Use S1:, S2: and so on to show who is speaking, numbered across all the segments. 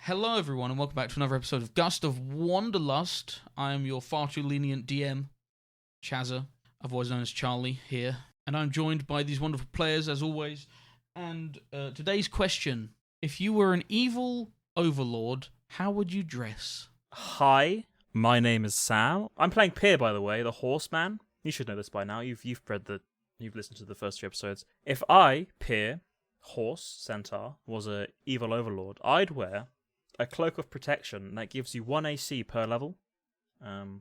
S1: Hello, everyone, and welcome back to another episode of Gust of Wanderlust. I am your far too lenient DM, Chazza, otherwise known as Charlie, here. And I'm joined by these wonderful players, as always. And today's question, if you were an evil overlord, how would you dress?
S2: Hi, my name is Sam. I'm playing Pier, by the way, the horseman. You should know this by now. You've listened to the first 3 episodes. If I, Pier, horse, centaur, was a evil overlord, I'd wear a cloak of protection that gives you 1 AC per level. And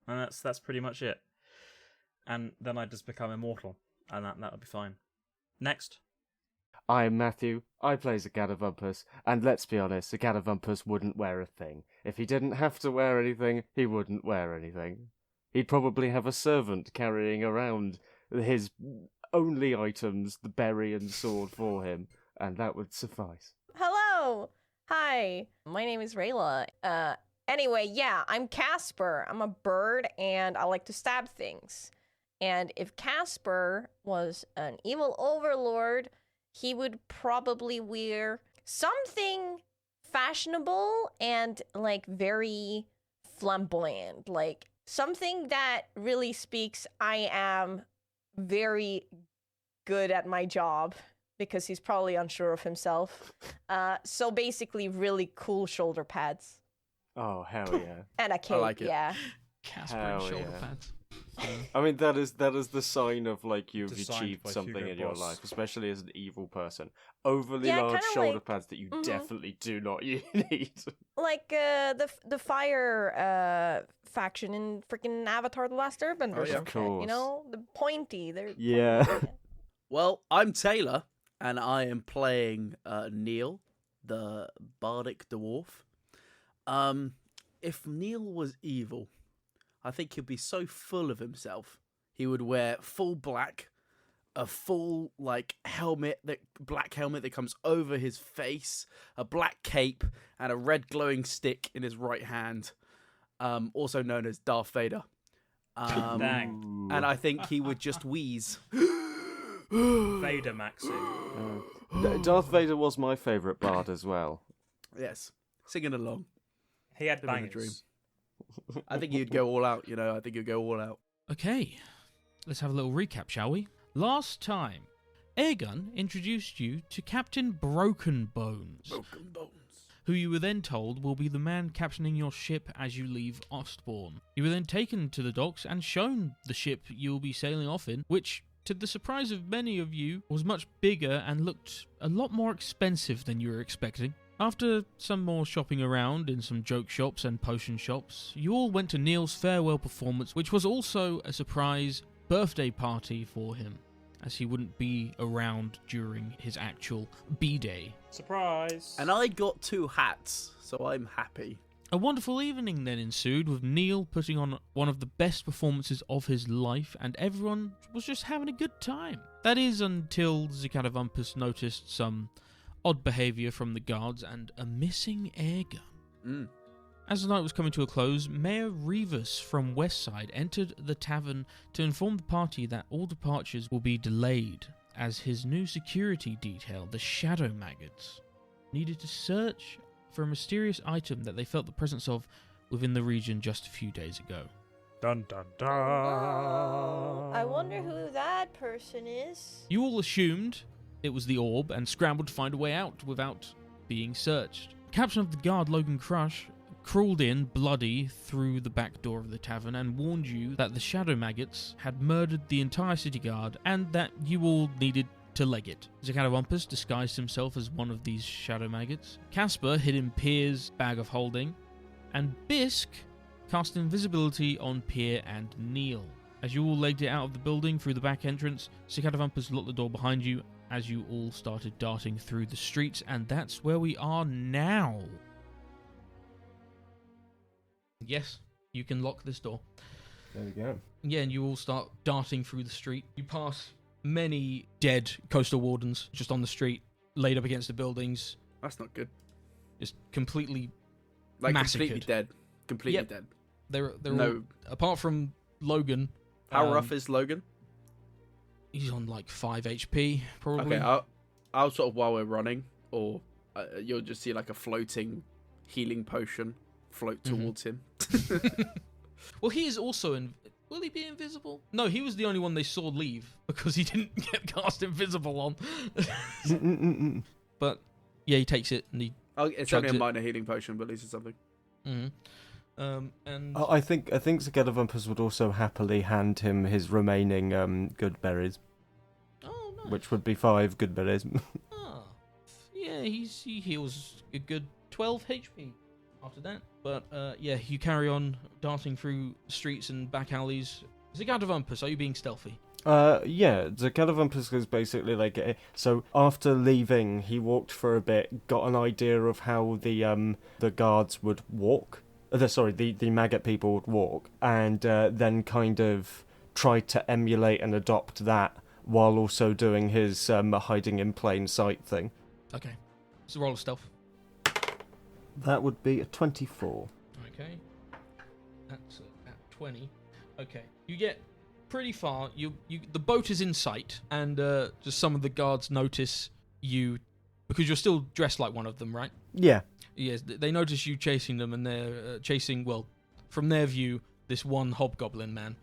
S2: that's pretty much it. And then I'd just become immortal, and that would be fine. Next.
S3: I'm Matthew. I play as a Catawumpus, and let's be honest, a Catawumpus wouldn't wear a thing. If he didn't have to wear anything, he wouldn't wear anything. He'd probably have a servant carrying around his only items, the berry and sword, for him, and that would suffice.
S4: Hello! Hi, my name is Rayla. Anyway, yeah, I'm Kasper. I'm a bird, and I like to stab things. And if Kasper was an evil overlord, he would probably wear something fashionable and, like, very flamboyant. Like, something that really speaks, I am very good at my job, because he's probably unsure of himself. So basically, really cool shoulder pads.
S3: Oh, hell yeah.
S4: And a cape,
S5: like it.
S4: yeah.
S1: Casper and shoulder
S3: yeah.
S1: pads.
S3: I mean, that is the sign of, like, you've
S2: Designed
S3: achieved
S2: by
S3: something
S2: Hugo
S3: in your
S2: Boss.
S3: life, especially as an evil person. Overly
S4: Yeah,
S3: large
S4: kinda
S3: shoulder
S4: like-
S3: pads that you
S4: Mhm.
S3: definitely do not need.
S4: Like the fire faction in freaking Avatar: The Last Airbender.
S5: Oh,
S4: or
S5: yeah.
S4: some
S3: Of
S4: shit, you
S3: course.
S4: know, the pointy. They're
S3: Yeah.
S4: pointy,
S5: Well, I'm Taylor, and I am playing Neil, the bardic dwarf. If Neil was evil, I think he'd be so full of himself. He would wear full black, a full black helmet that comes over his face, a black cape, and a red glowing stick in his right hand, also known as Darth Vader.
S2: Dang.
S5: And I think he would just wheeze.
S2: Vader Maxi.
S3: Darth Vader was my favourite bard as well.
S5: Yes, singing along.
S2: He had
S5: Living a dream.
S2: bangers.
S5: I think he'd go all out, I think he'd go all out.
S1: Okay, let's have a little recap, shall we? Last time, Airgun introduced you to Captain Broken Bones,
S5: Broken bones.
S1: who you were then told will be the man captaining your ship as you leave Ostbourne. You were then taken to the docks and shown the ship you'll be sailing off in, which, to the surprise of many of you, was much bigger and looked a lot more expensive than you were expecting. After some more shopping around in some joke shops and potion shops, you all went to Neil's farewell performance, which was also a surprise birthday party for him, as he wouldn't be around during his actual B-Day.
S2: Surprise.
S5: And I got 2 hats, so I'm happy.
S1: A wonderful evening then ensued, with Neil putting on one of the best performances of his life, and everyone was just having a good time. That is until the Catawumpus noticed some odd behaviour from the guards and a missing airgun. As the night was coming to a close, Mayor Revis from Westside entered the tavern to inform the party that all departures will be delayed, as his new security detail, the Shadow Maggots, needed to search for a mysterious item that they felt the presence of within the region just a few days ago.
S2: Dun dun dun.
S4: Oh, I wonder who that person is.
S1: You all assumed it was the orb and scrambled to find a way out without being searched. Captain of the guard, Logan Crush, crawled in, bloody, through the back door of the tavern and warned you that the Shadow Maggots had murdered the entire city guard and that you all needed to leg it. Catawumpus disguised himself as one of these Shadow Maggots. Kasper hid in Pier's bag of holding, and Bisk cast invisibility on Pier and Neil. As you all legged it out of the building through the back entrance, Catawumpus locked the door behind you as you all started darting through the streets, and that's where we are now. Yes, you can lock this door.
S3: There we go.
S1: Yeah, and you all start darting through the street. You pass many dead coastal wardens just on the street, laid up against the buildings,
S5: That's not good.
S1: just completely
S5: Completely
S1: massacred.
S5: dead. Completely
S1: Yep.
S5: dead.
S1: They're
S5: No.
S1: all, apart from Logan.
S5: How rough is Logan?
S1: He's on like 5 HP, probably.
S5: Okay, I'll sort of while we're running, or you'll just see like a floating healing potion float towards him.
S1: Well, he is also will he be invisible? No, he was the only one they saw leave because he didn't get cast invisible on. But yeah, he takes it and he.
S5: Oh, it's only a minor healing potion, but at least it's something.
S1: And
S3: I think Catawumpus would also happily hand him his remaining good berries,
S1: oh, nice.
S3: which would be 5 good berries.
S1: Ah, yeah, he heals a good 12 HP after that. But yeah, you carry on darting through streets and back alleys. Catawumpus, are you being stealthy?
S3: Yeah, the Catawumpus is basically like so. After leaving, he walked for a bit, got an idea of how the guards would walk. The maggot people would walk, and then kind of tried to emulate and adopt that while also doing his hiding in plain sight thing.
S1: Okay, it's a roll of stealth.
S3: That would be a 24.
S1: Okay, that's at 20. Okay, you get pretty far. The boat is in sight, and just some of the guards notice you because you're still dressed like one of them, right?
S3: Yeah.
S1: Yes, they notice you chasing them, and they're chasing, well, from their view, this one hobgoblin man,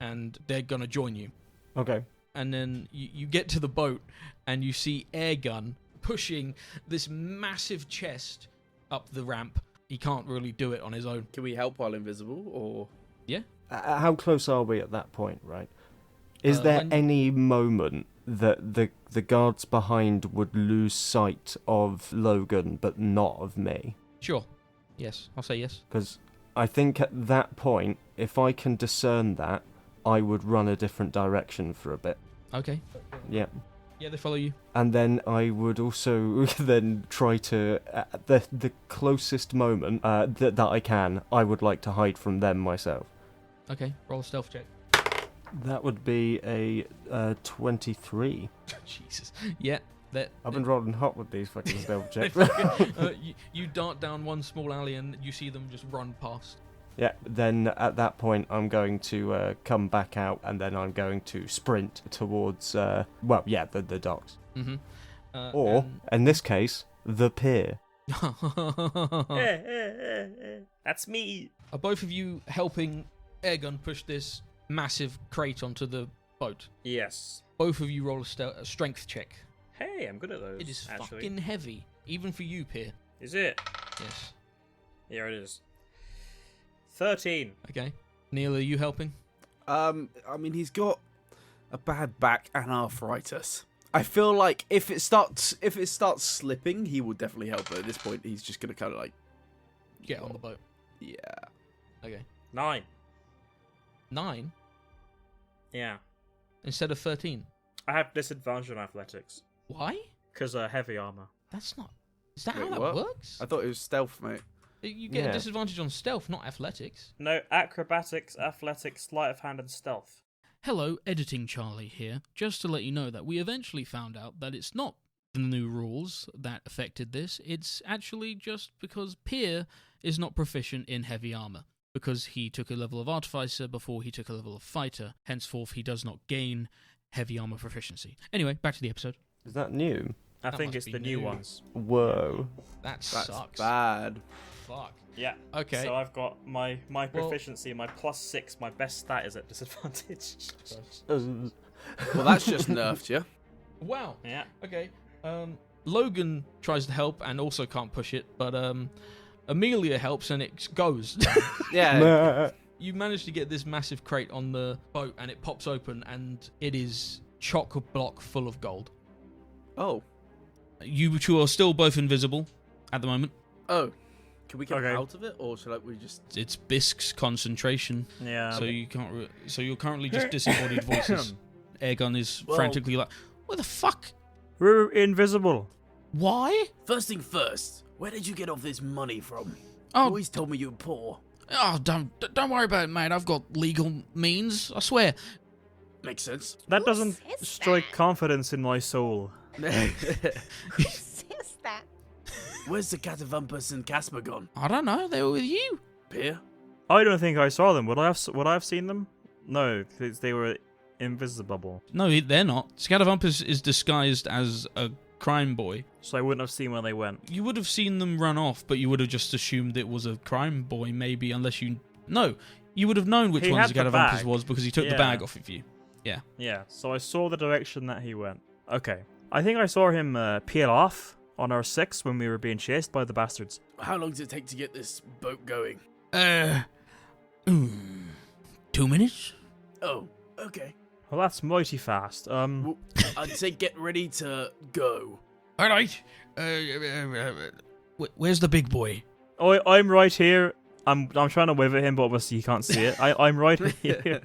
S1: and they're gonna join you.
S3: Okay.
S1: And then you get to the boat, and you see Airgun pushing this massive chest up the ramp. He can't really do it on his own.
S5: Can we help while invisible, or?
S1: Yeah.
S3: How close are we at that point, right? Is there any moment that the guards behind would lose sight of Logan but not of me?
S1: Sure. Yes, I'll say yes.
S3: Because I think at that point, if I can discern that, I would run a different direction for a bit.
S1: Okay.
S3: Yeah.
S1: Yeah, they follow you.
S3: And then I would also then try to, at the closest moment that I can, I would like to hide from them myself.
S1: Okay, roll a stealth check.
S3: That would be a 23.
S1: Jesus. Yeah.
S3: I've been rolling hot with these fucking stealth checks.
S1: You dart down one small alley and you see them just run past.
S3: Yeah, then at that point I'm going to come back out and then I'm going to sprint towards, the docks.
S1: Mm-hmm.
S3: Or, in this case, the pier.
S2: That's me.
S1: Are both of you helping Airgun push this massive crate onto the boat?
S2: Yes.
S1: Both of you roll a strength check.
S2: Hey, I'm good at those.
S1: It is
S2: actually.
S1: fucking heavy, even for you, Pier.
S2: Is it?
S1: Yes.
S2: Here it is. 13.
S1: Okay. Neil, are you helping?
S5: I mean, he's got a bad back and arthritis. I feel like if it starts slipping, he will definitely help. But at this point, he's just gonna kind of like
S1: Get on the boat.
S5: Yeah.
S1: Okay.
S2: 9.
S1: 9
S2: Yeah.
S1: instead of 13.
S2: I have disadvantage on athletics.
S1: Why?
S2: Because heavy armor.
S1: That's not. Is that
S5: Wait,
S1: how that
S5: what?
S1: works?
S5: I thought it was stealth, mate.
S1: You get
S3: Yeah.
S1: a disadvantage on stealth, not athletics.
S2: No, acrobatics, athletics, sleight of hand, and stealth.
S1: Hello, Editing Charlie here. Just to let you know that we eventually found out that it's not the new rules that affected this. It's actually just because Pier is not proficient in heavy armor. Because he took a level of Artificer before he took a level of Fighter. Henceforth, he does not gain heavy armor proficiency. Anyway, back to the episode.
S3: Is that new?
S2: I
S1: That
S2: think
S1: must
S2: it's
S1: be
S2: the new
S1: new.
S2: ones.
S3: Whoa.
S1: That
S5: That's
S1: sucks.
S5: bad.
S1: Fuck.
S2: Yeah.
S1: Okay.
S2: So I've got my
S1: Well-
S2: proficiency, my +6, my best stat is at disadvantage.
S5: Well, that's just nerfed you.
S1: Wow.
S2: Yeah.
S1: Okay. Logan tries to help and also can't push it, but Amelia helps and it goes.
S5: Yeah.
S1: You manage to get this massive crate on the boat and it pops open and it is chock-a-block full of gold.
S5: Oh.
S1: You two are still both invisible at the moment.
S5: Oh. Can we get
S2: Okay.
S5: out of it, or should we just?
S1: It's Bisk's concentration,
S2: Yeah.
S1: so you can't. So you're currently just disembodied voices. Airgun is
S5: Well-
S1: frantically like, "What the fuck?
S2: We're invisible.
S1: Why?
S5: First thing first. Where did you get all this money from? You
S1: Oh,
S5: always told me you were poor.
S1: don't worry about it, mate. I've got legal means. I swear."
S5: Makes sense.
S2: That
S4: Who
S2: doesn't
S4: says
S2: strike
S4: that?
S2: confidence in my soul.
S4: Who says that?
S5: Where's the Catawumpus and Kasper gone?
S1: I don't know. They were with you.
S5: Pier?
S2: I don't think I saw them. Would I have seen them? No, because they were invisible.
S1: No, they're not. Catawumpus is disguised as a crime boy.
S2: So I wouldn't have seen where they went.
S1: You would have seen them run off, but you would have just assumed it was a crime boy, maybe, unless you... No, you would have known which
S2: He
S1: one
S2: had
S1: the
S2: the
S1: Catawumpus
S2: bag.
S1: was because he took the
S2: Yeah.
S1: bag off of you. Yeah.
S2: Yeah, so I saw the direction that he went. Okay. I think I saw him peel off on our 6 when we were being chased by the bastards.
S5: How long does it take to get this boat going?
S1: 2 minutes?
S5: Oh, okay.
S2: Well, that's mighty fast.
S5: Well, I'd say get ready to go.
S1: All right. Where's the big boy?
S2: I'm right here. I'm trying to wave at him, but obviously you can't see it. I'm right here.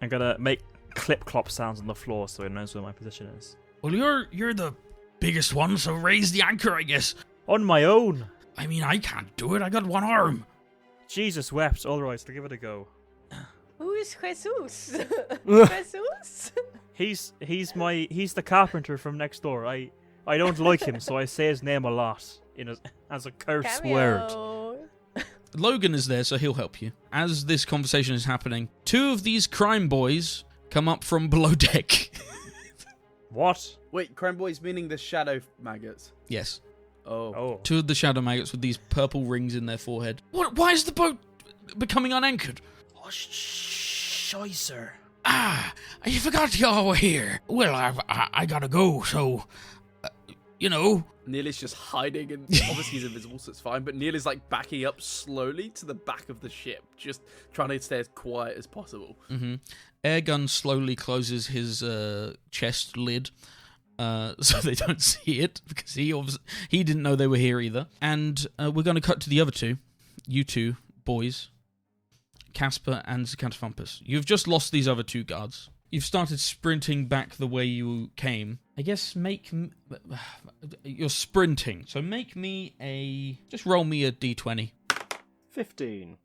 S2: I'm gonna make clip-clop sounds on the floor so he knows where my position is.
S1: Well, you're the biggest one, so raise the anchor, I guess.
S2: On my own.
S1: I mean, I can't do it. I got one arm.
S2: Jesus wept. All right, let's give it a go.
S4: Who is Jesus? Jesus?
S2: He's the carpenter from next door. I don't like him, so I say his name a lot as a curse word.
S4: Cameo.
S1: Logan is there, so he'll help you. As this conversation is happening, 2 of these crime boys come up from below deck.
S2: What?
S5: Wait, crime boys meaning the shadow maggots?
S1: Yes.
S5: Oh.
S1: 2 of the shadow maggots with these purple rings in their forehead. What? Why is the boat becoming unanchored?
S5: Oh, scheisser.
S1: Ah, I forgot y'all were here. Well, I gotta go, so, you know.
S5: Neil is just hiding, and obviously he's invisible, so it's fine. But Neil is like backing up slowly to the back of the ship, just trying to stay as quiet as possible.
S1: Mm-hmm. Airgun slowly closes his chest lid, so they don't see it because he didn't know they were here either. And we're going to cut to the other 2, you 2 boys, Kasper and Catawumpus. You've just lost these other 2 guards. You've started sprinting back the way you came. I guess you're sprinting. So just roll me a d20.
S3: 15.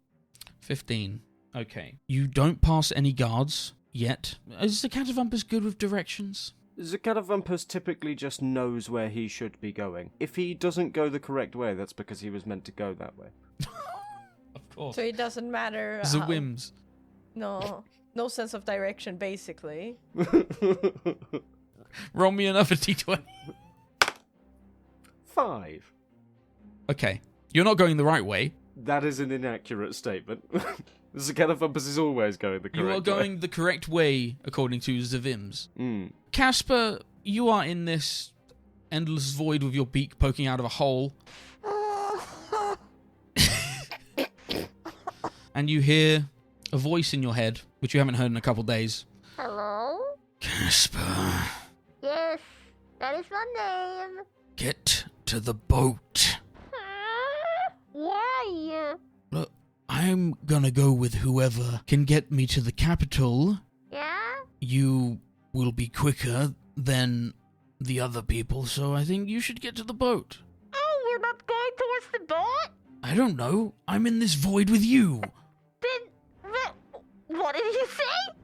S1: 15. Okay. You don't pass any guards yet. Is the Catawumpus good with directions?
S3: The Catawumpus typically just knows where he should be going. If he doesn't go the correct way, that's because he was meant to go that way.
S1: Of course.
S4: So it doesn't matter.
S1: The whims.
S4: No sense of direction, basically.
S1: Roll me another d20.
S3: 5.
S1: Okay. You're not going the right way.
S3: That is an inaccurate statement. The Catawumpus is always going the correct way.
S1: You are going the correct way, according to Zavims.
S3: Mm.
S1: Kasper, you are in this endless void with your beak poking out of a hole. And you hear a voice in your head, which you haven't heard in a couple days.
S6: Hello?
S1: Kasper,
S6: Yes, that is my name.
S1: get to the boat.
S6: Why?
S1: Look, I'm gonna go with whoever can get me to the capital.
S6: Yeah?
S1: You will be quicker than the other people, so I think you should get to the boat.
S6: Oh, we're not going towards the boat?
S1: I don't know. I'm in this void with you.
S6: What did you say?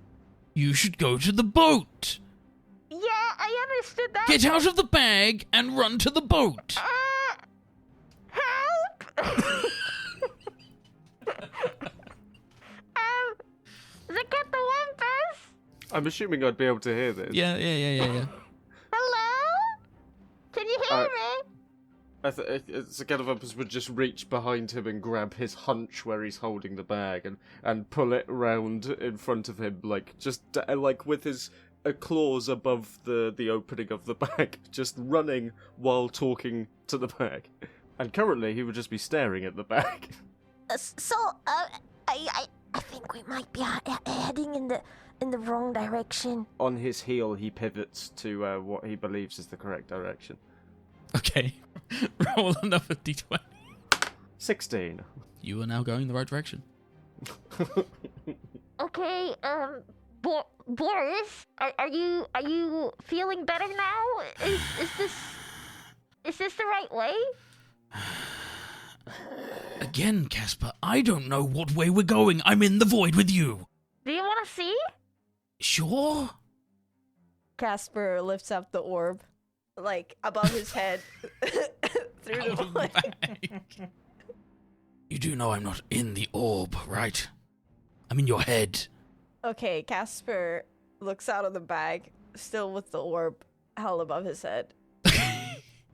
S1: You should go to the boat.
S6: Yeah, I understood that.
S1: Get out of the bag and run to the boat.
S6: Help! The Catawumpus?
S3: I'm assuming I'd be able to hear this.
S1: Yeah.
S6: Hello? Can you hear me?
S3: The Catawumpus would just reach behind him and grab his hunch where he's holding the bag and pull it round in front of him, like with his claws above the opening of the bag, just running while talking to the bag. And currently, he would just be staring at the bag.
S6: I think we might be heading in the wrong direction.
S3: On his heel, he pivots to what he believes is the correct direction.
S1: Okay. Roll another d20.
S3: 16.
S1: You are now going the right direction.
S6: Okay, Boris, are you feeling better now? Is this the right way?
S1: Again, Kasper, I don't know what way we're going. I'm in the void with you.
S6: Do you want to see?
S1: Sure?
S4: Kasper lifts up the orb, like, above his head, through
S1: Out
S4: the
S1: of the
S4: void.
S1: bag. You do know I'm not in the orb, right? I'm in your head.
S4: Okay, Kasper looks out of the bag, still with the orb held above his head.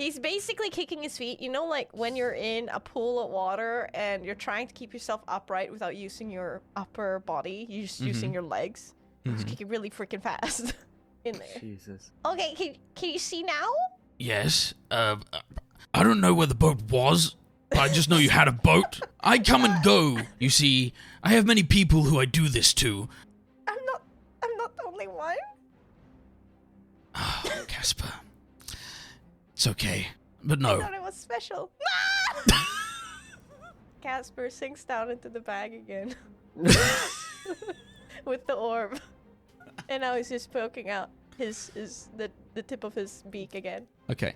S4: He's basically kicking his feet. You know, like when you're in a pool of water and you're trying to keep yourself upright without using your upper body. You're just using your legs. He's kicking really freaking fast in there.
S3: Jesus.
S4: Okay, can you see now?
S1: Yes. I don't know where the boat was. But I just know you had a boat. I come and go. You see, I have many people who I do this to.
S4: I'm not the only one.
S1: Oh, Kasper. It's okay. But
S4: I
S1: no.
S4: thought it was special. Kasper sinks down into the bag again. With the orb. And now he's just poking out the tip of his beak again.
S1: Okay.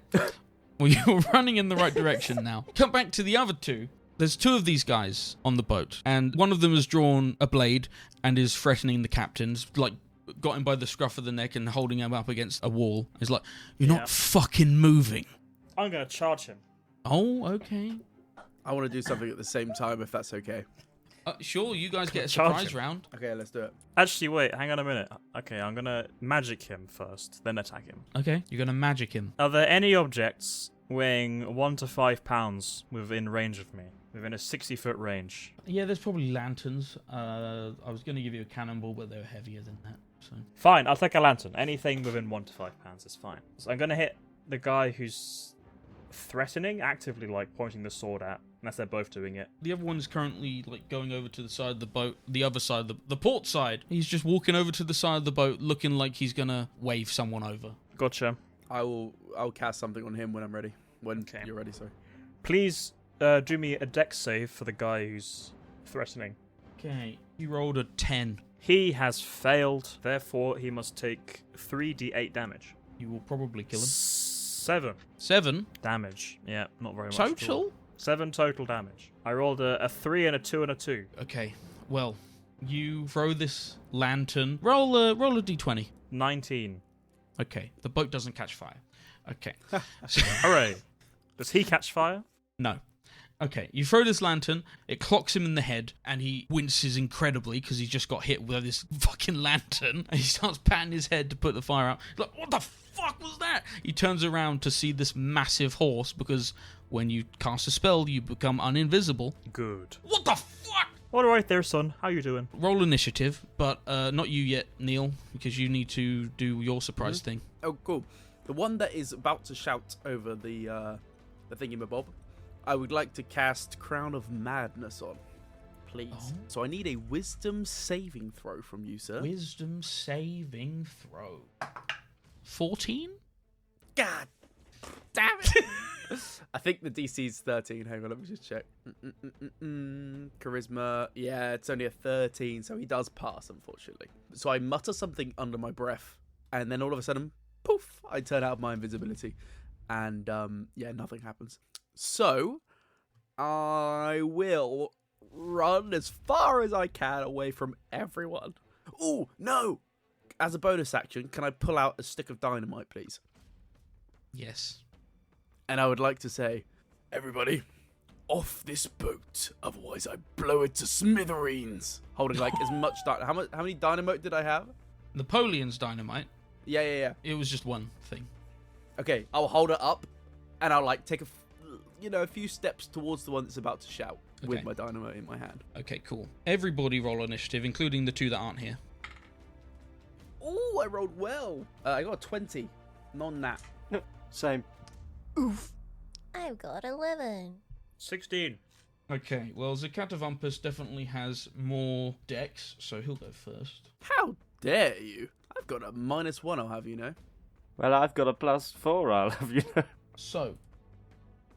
S1: Well, you're running in the right direction now. Come back to the other two. There's two of these guys on the boat, and one of them has drawn a blade and is threatening the captains, like, got him by the scruff of the neck and holding him up against a wall. He's like, you're not fucking moving.
S2: I'm going to charge him.
S1: Oh, okay.
S5: I want to do something at the same time, if that's okay.
S1: Sure, you guys get a
S2: Charge
S1: surprise
S2: him.
S1: round.
S5: Okay, let's do it.
S2: Actually, wait, hang on a minute. Okay, I'm going to magic him first, then attack him.
S1: Okay, you're going to magic him.
S2: Are there any objects weighing 1 to 5 pounds within range of me? Within a 60-foot range?
S1: Yeah, there's probably lanterns. I was going to give you a cannonball, but they're heavier than that. So
S2: Fine, I'll take a lantern. Anything within 1 to 5 pounds is fine. So I'm going to hit the guy who's threatening, actively, like, pointing the sword at, unless they're both doing it.
S1: The other one's currently like going over to the side of the boat, the other side, the port side. He's just walking over to the side of the boat, looking like he's gonna wave someone over.
S2: Gotcha.
S5: I'll cast something on him when I'm ready. When you're ready, sorry.
S2: Please do me a dex save for the guy who's threatening.
S1: Okay, you rolled a 10.
S2: He has failed, therefore he must take 3d8 damage.
S1: You will probably kill him.
S2: 7 damage. Yeah, not very much. at all.
S1: Total?
S2: 7 total damage. I rolled a 3 and a 2 and a 2.
S1: Okay, well, you throw this lantern. Roll a d20.
S2: 19.
S1: Okay, the boat doesn't catch fire. Okay.
S2: Hooray. Does he catch fire?
S1: No. Okay, you throw this lantern, it clocks him in the head, and he winces incredibly because he just got hit with this fucking lantern, and he starts patting his head to put the fire out. He's like, what the fuck was that? He turns around to see this massive horse, because when you cast a spell, you become uninvisible.
S2: Good.
S1: What the fuck?
S2: All right there, son. How you doing?
S1: Roll initiative, but not you yet, Neil, because you need to do your surprise thing.
S5: Oh, cool. The one that is about to shout over the thingamabob, I would like to cast Crown of Madness on, please.
S1: Oh.
S5: So I need a Wisdom saving throw from you, sir.
S1: Wisdom saving throw. 14?
S5: God damn it! I think the DC's 13. Hang on, let me just check. Charisma. Yeah, it's only a 13, so he does pass, unfortunately. So I mutter something under my breath, and then all of a sudden, poof, I turn out of my invisibility. And, nothing happens. So, I will run as far as I can away from everyone. Oh, no! As a bonus action, can I pull out a stick of dynamite, please?
S1: Yes.
S5: And I would like to say, everybody, off this boat, otherwise I blow it to smithereens. Holding like as much how many dynamite did I have?
S1: Napoleon's dynamite.
S5: Yeah.
S1: It was just one thing.
S5: Okay, I'll hold it up, and I'll like take a few steps towards the one that's about to shout with my dynamite in my hand.
S1: Okay, cool. Everybody roll initiative, including the two that aren't here.
S5: Oh, I rolled well. I got a 20, non-nat.
S3: Same.
S5: Oof.
S6: I've got 11.
S2: 16.
S1: Okay, well, Catawumpus definitely has more decks, so he'll go first.
S5: How dare you? I've got a -1, I'll have you know.
S3: Well, I've got a +4, I'll have you know.
S1: So,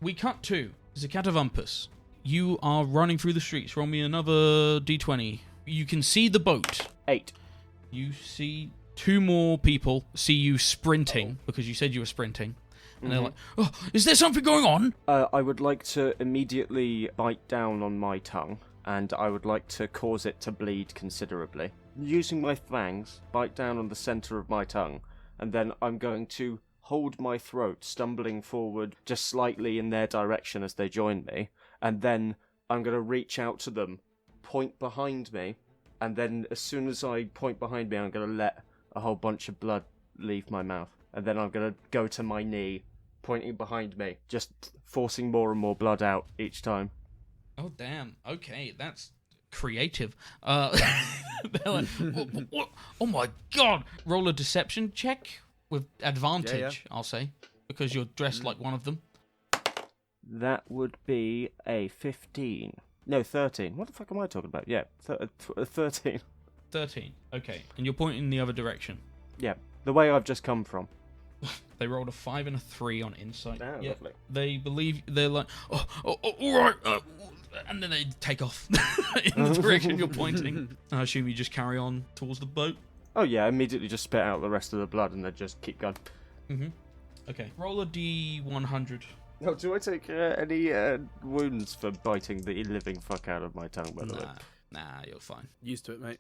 S1: we cut to Catawumpus. You are running through the streets. Roll me another d20. You can see the boat.
S3: 8.
S1: You see two more people see you sprinting, because you said you were sprinting. And they're like, oh, is there something going on?
S3: I would like to immediately bite down on my tongue, and I would like to cause it to bleed considerably. Using my fangs, bite down on the centre of my tongue, and then I'm going to hold my throat, stumbling forward just slightly in their direction as they join me, and then I'm going to reach out to them, point behind me, and then as soon as I point behind me, I'm going to let a whole bunch of blood leave my mouth, and then I'm going to go to my knee pointing behind me, just forcing more and more blood out each time.
S1: Oh, damn. Okay, that's creative. They're like, what? Oh my god! Roll a deception check with advantage, I'll say, because you're dressed like one of them.
S3: That would be a 15. No, 13. What the fuck am I talking about? Yeah, 13.
S1: 13. Okay, and you're pointing in the other direction.
S3: Yeah, the way I've just come from.
S1: They rolled a 5 and a 3 on insight.
S3: Ah,
S1: Yeah,
S3: lovely.
S1: they believe they're like, all right, and then they take off in the direction you're pointing. I assume you just carry on towards the boat.
S3: Oh yeah, immediately just spit out the rest of the blood and then just keep going.
S1: Okay, roll a d100.
S3: Oh, do I take any wounds for biting the living fuck out of my tongue, by the way?
S1: Nah, you're fine.
S5: Used to it, mate.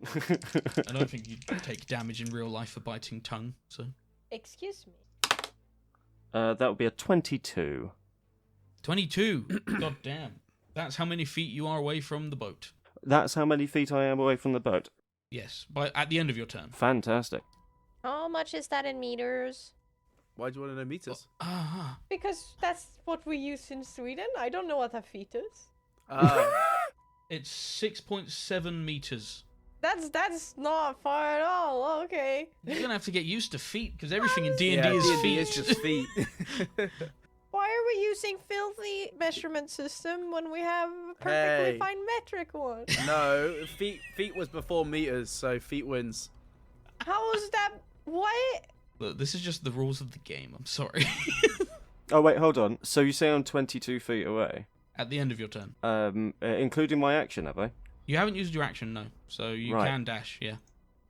S1: I don't think you take damage in real life for biting tongue, so...
S4: Excuse me.
S3: That would be a 22.
S1: 22! God damn. That's how many feet you are away from the boat.
S3: That's how many feet I am away from the boat.
S1: Yes, at the end of your turn.
S3: Fantastic.
S4: How much is that in meters?
S5: Why do you want to know meters?
S4: Because that's what we use in Sweden. I don't know what a feet is.
S1: It's 6.7 meters.
S4: That's not far at all. Okay.
S1: You're gonna have to get used to feet, because everything in D&D
S5: Yeah,
S1: is
S5: D&D
S1: feet.
S5: is just feet.
S4: Why are we using filthy measurement system when we have a perfectly
S5: Hey.
S4: fine metric one?
S5: No, feet was before meters, so feet wins.
S4: How is that? What?
S1: Look, this is just the rules of the game. I'm sorry.
S3: Oh wait, hold on. So you say I'm 22 feet away?
S1: At the end of your turn.
S3: Including my action, have I?
S1: You haven't used your action, no. So you
S3: Right.
S1: can dash, yeah.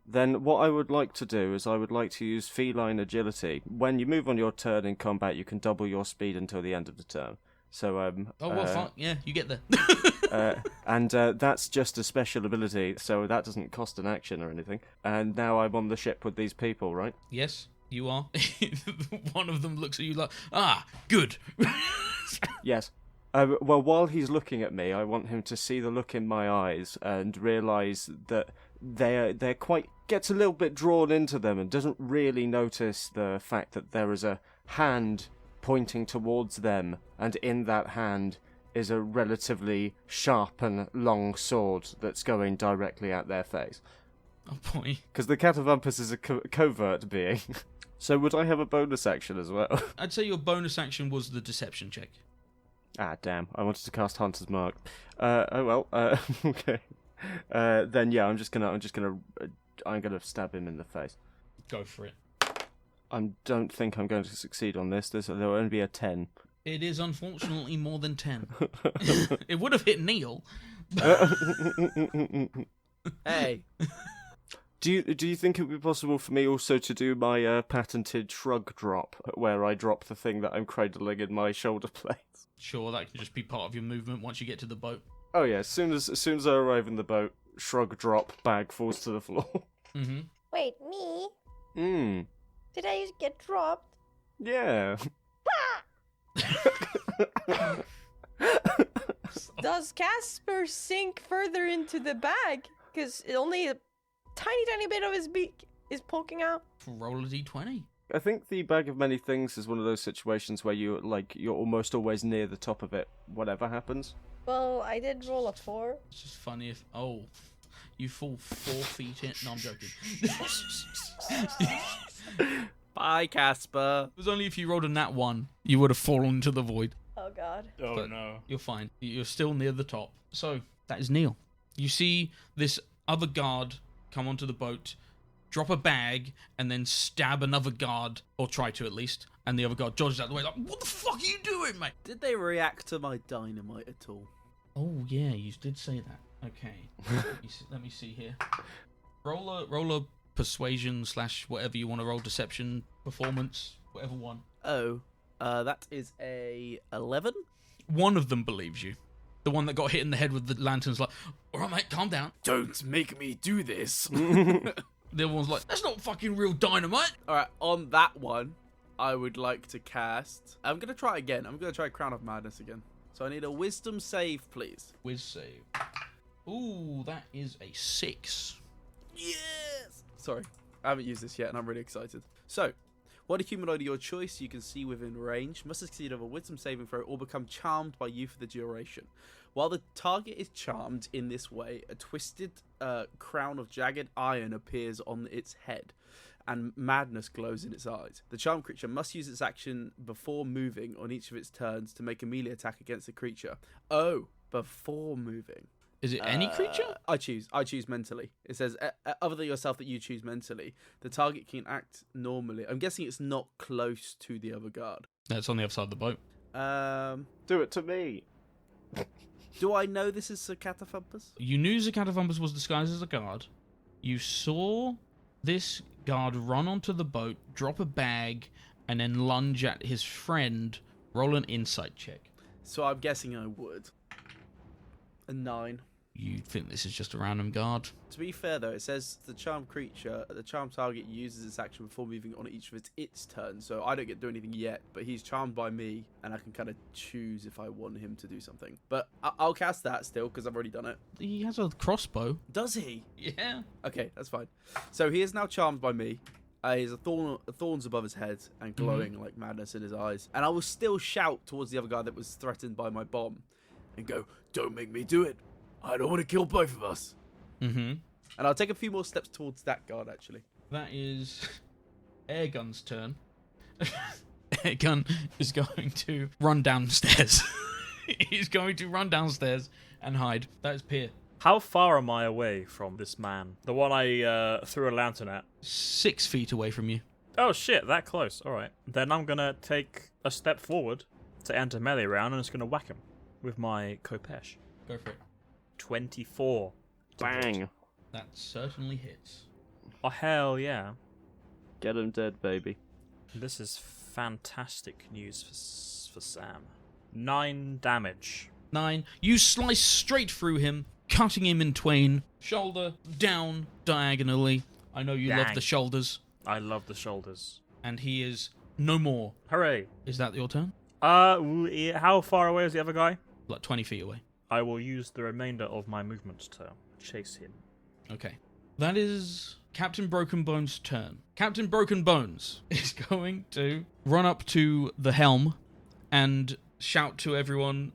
S3: Then what I would like to do is I would like to use feline agility. When you move on your turn in combat, you can double your speed until the end of the turn. So
S1: Oh, well, fine. Yeah, you get there.
S3: and that's just a special ability, so that doesn't cost an action or anything. And now I'm on the ship with these people, right?
S1: Yes, you are. One of them looks at you like, good.
S3: Yes. Well, while he's looking at me, I want him to see the look in my eyes and realise that they're quite gets a little bit drawn into them and doesn't really notice the fact that there is a hand pointing towards them, and in that hand is a relatively sharp and long sword that's going directly at their face.
S1: Oh boy.
S3: Because the Catawumpus is a covert being. So would I have a bonus action as well?
S1: I'd say your bonus action was the deception check.
S3: Ah, damn. I wanted to cast Hunter's Mark. Oh well. Okay. Then yeah, I'm gonna stab him in the face.
S1: Go for it.
S3: I don't think I'm going to succeed on this. There'll only be a 10.
S1: It is unfortunately more than 10. It would have hit Neil.
S5: Hey.
S3: Do you think it would be possible for me also to do my patented shrug drop, where I drop the thing that I'm cradling in my shoulder blades?
S1: Sure, that can just be part of your movement once you get to the boat.
S3: Oh yeah, as soon as I arrive in the boat, shrug drop, bag falls to the floor.
S1: Mm-hmm.
S4: Wait, me? Did I get dropped?
S3: Yeah.
S4: Does Casper sink further into the bag? Because only a tiny bit of his beak is poking out.
S1: Roll a d20.
S3: I think the bag of many things is one of those situations where you're almost always near the top of it, whatever happens.
S4: Well, I did roll a 4.
S1: It's just funny if... Oh, you fall 4 feet in... No, I'm joking.
S5: Bye, Casper.
S1: It was only if you rolled a nat 1, you would have fallen into the void.
S4: Oh god.
S1: Oh, but no. You're fine. You're still near the top. So, that is Neil. You see this other guard come onto the boat, drop a bag, and then stab another guard, or try to at least, and the other guard dodges out of the way like, what the fuck are you doing, mate?
S5: Did they react to my dynamite at all?
S1: Oh, yeah, you did say that. Okay. Let me see here. Roll a persuasion / whatever you want to roll, deception, performance, whatever one.
S5: Oh, that is a 11?
S1: One of them believes you. The one that got hit in the head with the lantern's like, alright mate, calm down.
S5: Don't make me do this.
S1: The other one's like, that's not fucking real dynamite.
S5: Alright, on that one, I would like to cast... I'm going to try again. I'm going to try Crown of Madness again. So I need a wisdom save, please.
S1: Whiz save. Ooh, that is a 6.
S5: Yes! Sorry, I haven't used this yet and I'm really excited. So, What a humanoid of your choice you can see within range must succeed of a wisdom saving throw or become charmed by you for the duration. While the target is charmed in this way, a twisted crown of jagged iron appears on its head, and madness glows in its eyes. The charmed creature must use its action before moving on each of its turns to make a melee attack against the creature. Oh, before moving.
S1: Is it any creature?
S5: I choose mentally. It says, other than yourself that you choose mentally, the target can act normally. I'm guessing it's not close to the other guard.
S1: That's on the other side of the boat.
S3: Do it to me.
S5: Do I know this is a Catawumpus?
S1: You knew Catawumpus was disguised as a guard. You saw this guard run onto the boat, drop a bag, and then lunge at his friend. Roll an insight check.
S5: So I'm guessing I would. A 9.
S1: You think this is just a random guard?
S5: To be fair, though, it says the charmed target uses its action before moving on each of its turns. So I don't get to do anything yet, but he's charmed by me, and I can kind of choose if I want him to do something. But I'll cast that still, because I've already done it.
S1: He has a crossbow.
S5: Does he?
S1: Yeah.
S5: Okay, that's fine. So he is now charmed by me. He has thorns above his head and glowing like madness in his eyes. And I will still shout towards the other guy that was threatened by my bomb and go, "Don't make me do it. I don't want to kill both of us."
S1: Mm-hmm.
S5: And I'll take a few more steps towards that guard, actually.
S1: That is Airgun's turn. Airgun is going to run downstairs. He's going to run downstairs and hide. That is Pier.
S2: How far am I away from this man? The one I threw a lantern at?
S1: 6 feet away from you.
S2: Oh shit, that close. Alright. Then I'm gonna take a step forward to enter melee round and just gonna whack him with my Kopesh.
S1: Go for it.
S2: 24.
S3: Bang.
S1: That certainly hits.
S2: Oh hell yeah.
S3: Get him dead, baby.
S2: This is fantastic news for Sam. 9 damage.
S1: 9. You slice straight through him, cutting him in twain, shoulder down diagonally. I know you love
S2: Dang.
S1: the shoulders.
S2: I love the shoulders.
S1: And he is no more.
S2: Hooray.
S1: Is that your turn?
S2: How far away is the other guy?
S1: Like 20 feet away.
S2: I will use the remainder of my movement to chase him.
S1: Okay. That is Captain Broken Bones' turn. Captain Broken Bones is going to run up to the helm and shout to everyone,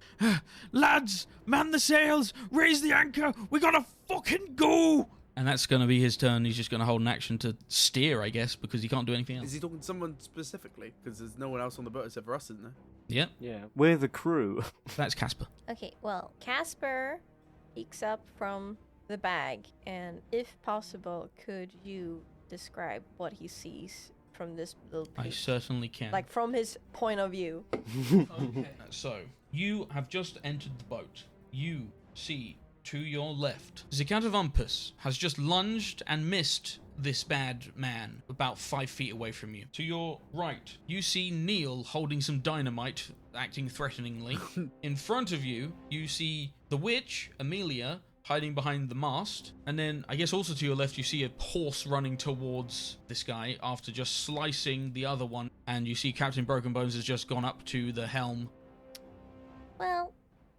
S1: "Lads, man the sails, raise the anchor, we gotta fucking go!" And that's going to be his turn. He's just going to hold an action to steer, I guess, because he can't do anything else.
S5: Is he talking to someone specifically? Because there's no one else on the boat except for us, isn't there?
S1: Yep,
S3: Yeah. We're the crew.
S1: that's Kasper.
S4: Okay, well, Kasper peeks up from the bag, and if possible, could you describe what he sees from this little
S1: I
S4: peek?
S1: certainly can.
S4: Like, from his point of view.
S1: Okay. So, you have just entered the boat. You see to your left, Catawumpus has just lunged and missed this bad man about 5 feet away from you. To your right, you see Neil holding some dynamite, acting threateningly. In front of you, you see the witch, Amelia, hiding behind the mast. And then, I guess also to your left, you see a horse running towards this guy after just slicing the other one. And you see Captain Broken Bones has just gone up to the helm.
S4: Well,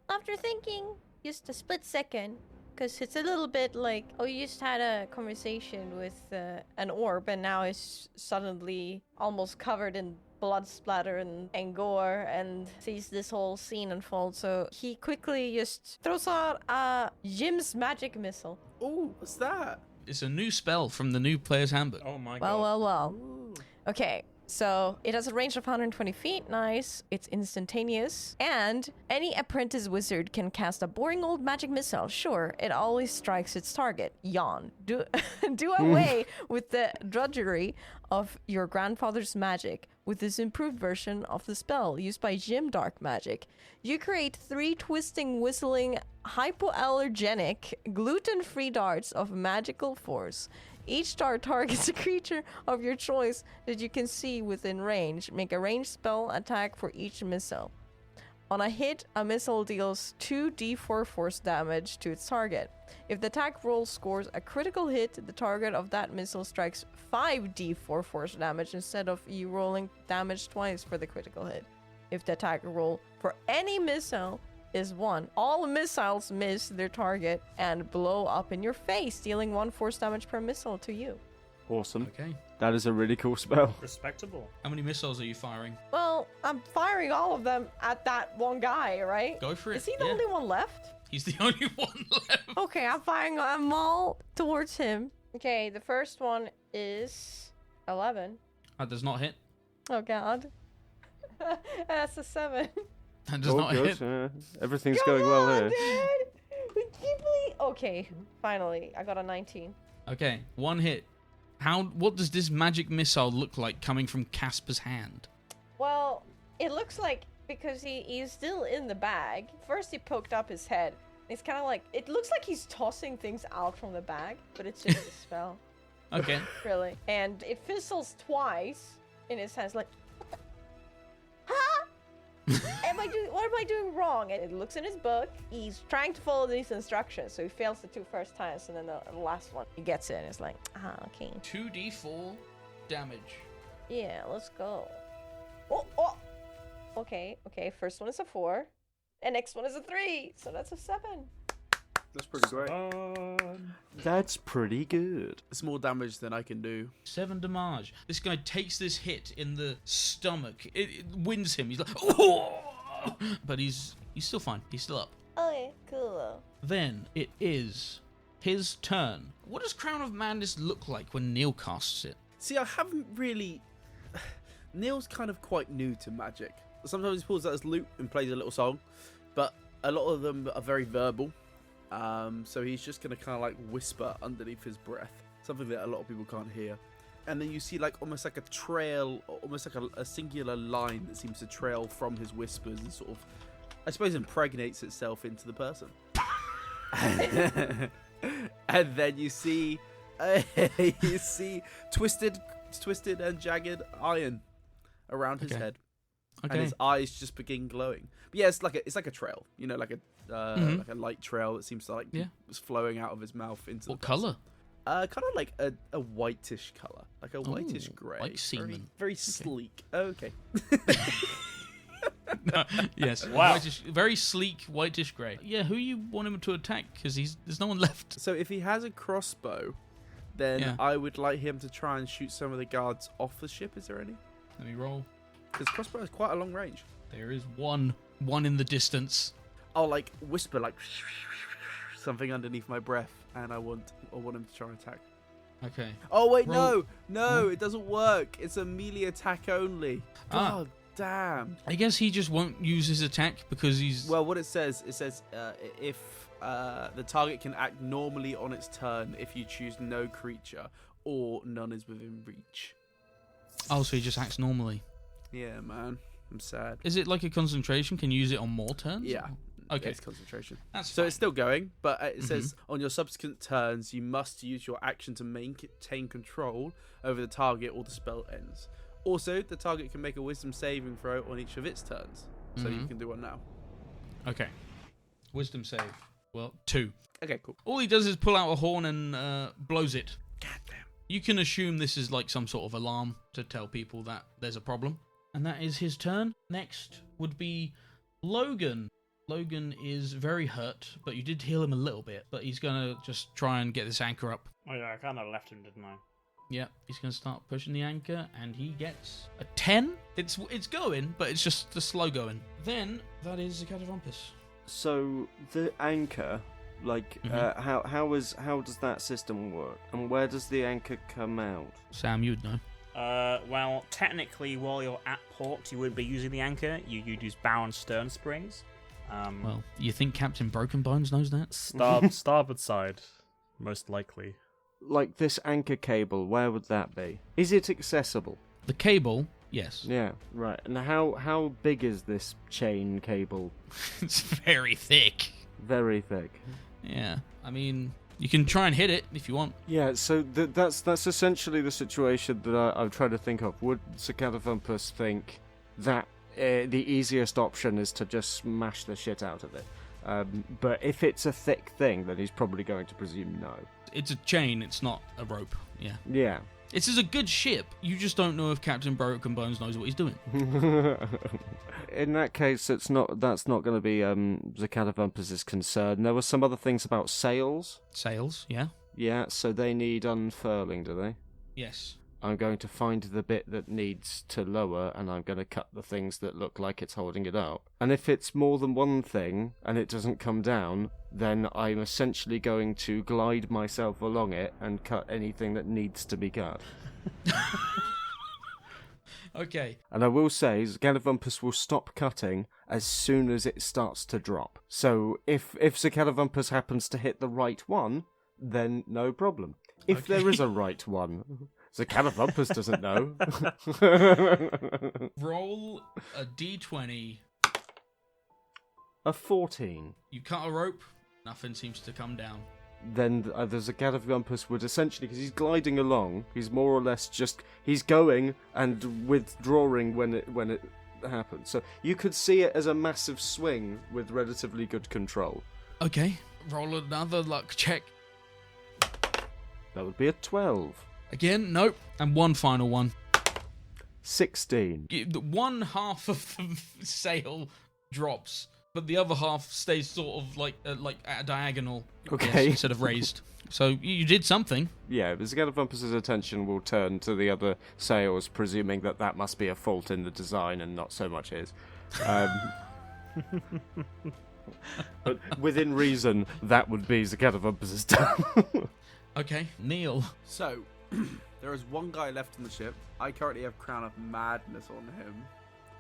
S4: after thinking just a split second, because it's a little bit like, oh, you just had a conversation with an orb, and now it's suddenly almost covered in blood splatter and gore, and sees this whole scene unfold. So he quickly just throws out Jim's magic missile.
S5: Oh, what's that?
S1: It's a new spell from the new player's handbook.
S2: Oh my
S4: Well,
S2: god.
S4: well, well.
S5: Ooh.
S4: Okay, so it has a range of 120 feet. Nice. It's instantaneous. And any apprentice wizard can cast a boring old magic missile. Sure, it always strikes its target. Yawn. Do away with the drudgery of your grandfather's magic with this improved version of the spell used by Jim Dark Magic. You create 3 twisting, whistling, hypoallergenic, gluten-free darts of magical force. Each dart targets a creature of your choice that you can see within range. Make a ranged spell attack for each missile. On a hit, a missile deals 2d4 force damage to its target. If the attack roll scores a critical hit, the target of that missile strikes 5d4 force damage instead of you rolling damage twice for the critical hit. If the attack roll for any missile is 1, all missiles miss their target and blow up in your face, dealing 1 force damage per missile to you.
S3: Awesome.
S1: Okay.
S3: That is a really cool spell.
S2: Respectable.
S1: How many missiles are you firing?
S4: Well, I'm firing all of them at that one guy, right?
S1: Go for it.
S4: Is he the
S1: yeah.
S4: only one left?
S1: He's the only one left.
S4: Okay, I'm firing them all towards him. Okay, the first one is 11.
S1: That does not hit.
S4: Oh, God. That's a 7.
S1: That does not hit.
S3: Everything's
S4: Come
S3: going well
S4: on,
S3: here.
S4: dude! We can't believe... Okay, finally, I got a 19.
S1: Okay, one hit. What does this magic missile look like coming from Casper's hand?
S4: Well, it looks like, because he's still in the bag, first he poked up his head. It's kind of like, it looks like he's tossing things out from the bag, but it's just a spell.
S1: Okay.
S4: Really. And it fizzles twice in his hands, like, huh? What am I doing wrong? And it looks in his book. He's trying to follow these instructions, so he fails the 2 first times, and then the last one, he gets it, and it's like, okay.
S1: 2d4 damage.
S4: Yeah, let's go. Oh! Okay, first one is a 4, and next one is a 3, so that's a 7.
S5: That's pretty great.
S3: That's pretty good.
S5: It's more damage than I can do.
S1: 7 damage. This guy takes this hit in the stomach. It wins him. He's like, oh! But he's still fine. He's still up.
S4: Okay, cool.
S1: Then it is his turn. What does Crown of Madness look like when Neil casts it?
S5: See, I haven't really... Neil's kind of quite new to magic. Sometimes he pulls out his lute and plays a little song, but a lot of them are very verbal. So he's just going to kind of like whisper underneath his breath, something that a lot of people can't hear. And then you see like almost like a trail, almost like a singular line that seems to trail from his whispers and sort of, I suppose, impregnates itself into the person. And then you see twisted and jagged iron around his head.
S1: Okay.
S5: And his eyes just begin glowing. But yeah, it's like a trail, like a light trail that seems to like was flowing out of his mouth into
S1: What
S5: the person.
S1: color?
S5: Kind of like a whitish color, like a whitish grey,
S1: like semen.
S5: very sleek. Okay.
S1: No, yes.
S2: Wow.
S1: Very sleek, whitish grey. Yeah, who you want him to attack? Because there's no one left.
S5: So if he has a crossbow, then I would like him to try and shoot some of the guards off the ship. Is there any?
S1: Let me roll.
S5: Because crossbow is quite a long range.
S1: There is one in the distance.
S5: I'll like whisper like something underneath my breath, and I want him to try and attack.
S1: Okay.
S5: Oh wait,
S1: Roll.
S5: no, it doesn't work. It's a melee attack only.
S1: Ah.
S5: God damn.
S1: I guess he just won't use his attack because he's...
S5: Well, what it says if the target can act normally on its turn if you choose no creature or none is within reach.
S1: Oh, so he just acts normally.
S5: Yeah, man. I'm sad.
S1: Is it like a concentration? Can you use it on more turns?
S5: Yeah.
S1: Okay.
S5: It's concentration.
S1: That's
S5: So
S1: fine.
S5: it's still going, but it says on your subsequent turns, you must use your action to maintain control over the target or the spell ends. Also, the target can make a wisdom saving throw on each of its turns. So you can do one now.
S1: Okay. Wisdom save. Well, 2.
S5: Okay, cool.
S1: All he does is pull out a horn and blows it.
S5: Goddamn.
S1: You can assume this is like some sort of alarm to tell people that there's a problem. And that is his turn. Next would be Logan. Logan is very hurt, but you did heal him a little bit. But he's going to just try and get this anchor up.
S2: Oh yeah, I kind of left him, didn't I?
S1: Yeah, he's going to start pushing the anchor, and he gets a 10. It's going, but it's just the slow going. Then, that is the Catawumpus.
S3: So the anchor, like, how does that system work, and where does the anchor come out?
S1: Sam, you'd know.
S2: Well, technically, while you're at port, you wouldn't be using the anchor. You'd use bow and stern springs.
S1: Well, you think Captain Broken Bones knows that?
S2: Starboard side, most likely.
S3: Like this anchor cable, where would that be? Is it accessible?
S1: The cable, yes.
S3: Yeah, right. And how big is this chain cable?
S1: It's very thick.
S3: Very thick.
S1: Yeah, I mean, you can try and hit it if you want.
S3: Yeah, so that's essentially the situation that I'm trying to think of. Would Sir Catawumpus think that the easiest option is to just smash the shit out of it? But if it's a thick thing, then he's probably going to presume no. It's
S1: a chain, it's not a rope. Yeah.
S3: Yeah.
S1: This is a good ship. You just don't know if Captain Broken Bones knows what he's doing.
S3: In that case, that's not going to be the Catawumpus' concern. There were some other things about sails.
S1: Sails, yeah.
S3: Yeah, so they need unfurling, do they?
S1: Yes.
S3: I'm going to find the bit that needs to lower, and I'm going to cut the things that look like it's holding it up. And if it's more than one thing, and it doesn't come down, then I'm essentially going to glide myself along it and cut anything that needs to be cut.
S1: Okay.
S3: And I will say, Catawumpus will stop cutting as soon as it starts to drop. So if Catawumpus happens to hit the right one, then no problem. If there is a right one, Catawumpus doesn't know.
S1: Roll a d20.
S3: A 14.
S1: You cut a rope, nothing seems to come down.
S3: Then there's a Catawumpus would essentially, because he's gliding along, he's more or less just, he's going and withdrawing when it happens. So you could see it as a massive swing with relatively good control.
S1: Okay, roll another luck check.
S3: That would be a 12.
S1: Again, nope. And one final one.
S3: 16.
S1: One half of the sail drops, but the other half stays sort of like at a diagonal,
S3: Okay.
S1: instead of raised. So you did something.
S3: Yeah, the Catawumpus's attention will turn to the other sails, presuming that must be a fault in the design and not so much his. But within reason, that would be the Catawumpus's turn.
S1: Okay, Neil.
S5: So, there is one guy left on the ship. I currently have Crown of Madness on him.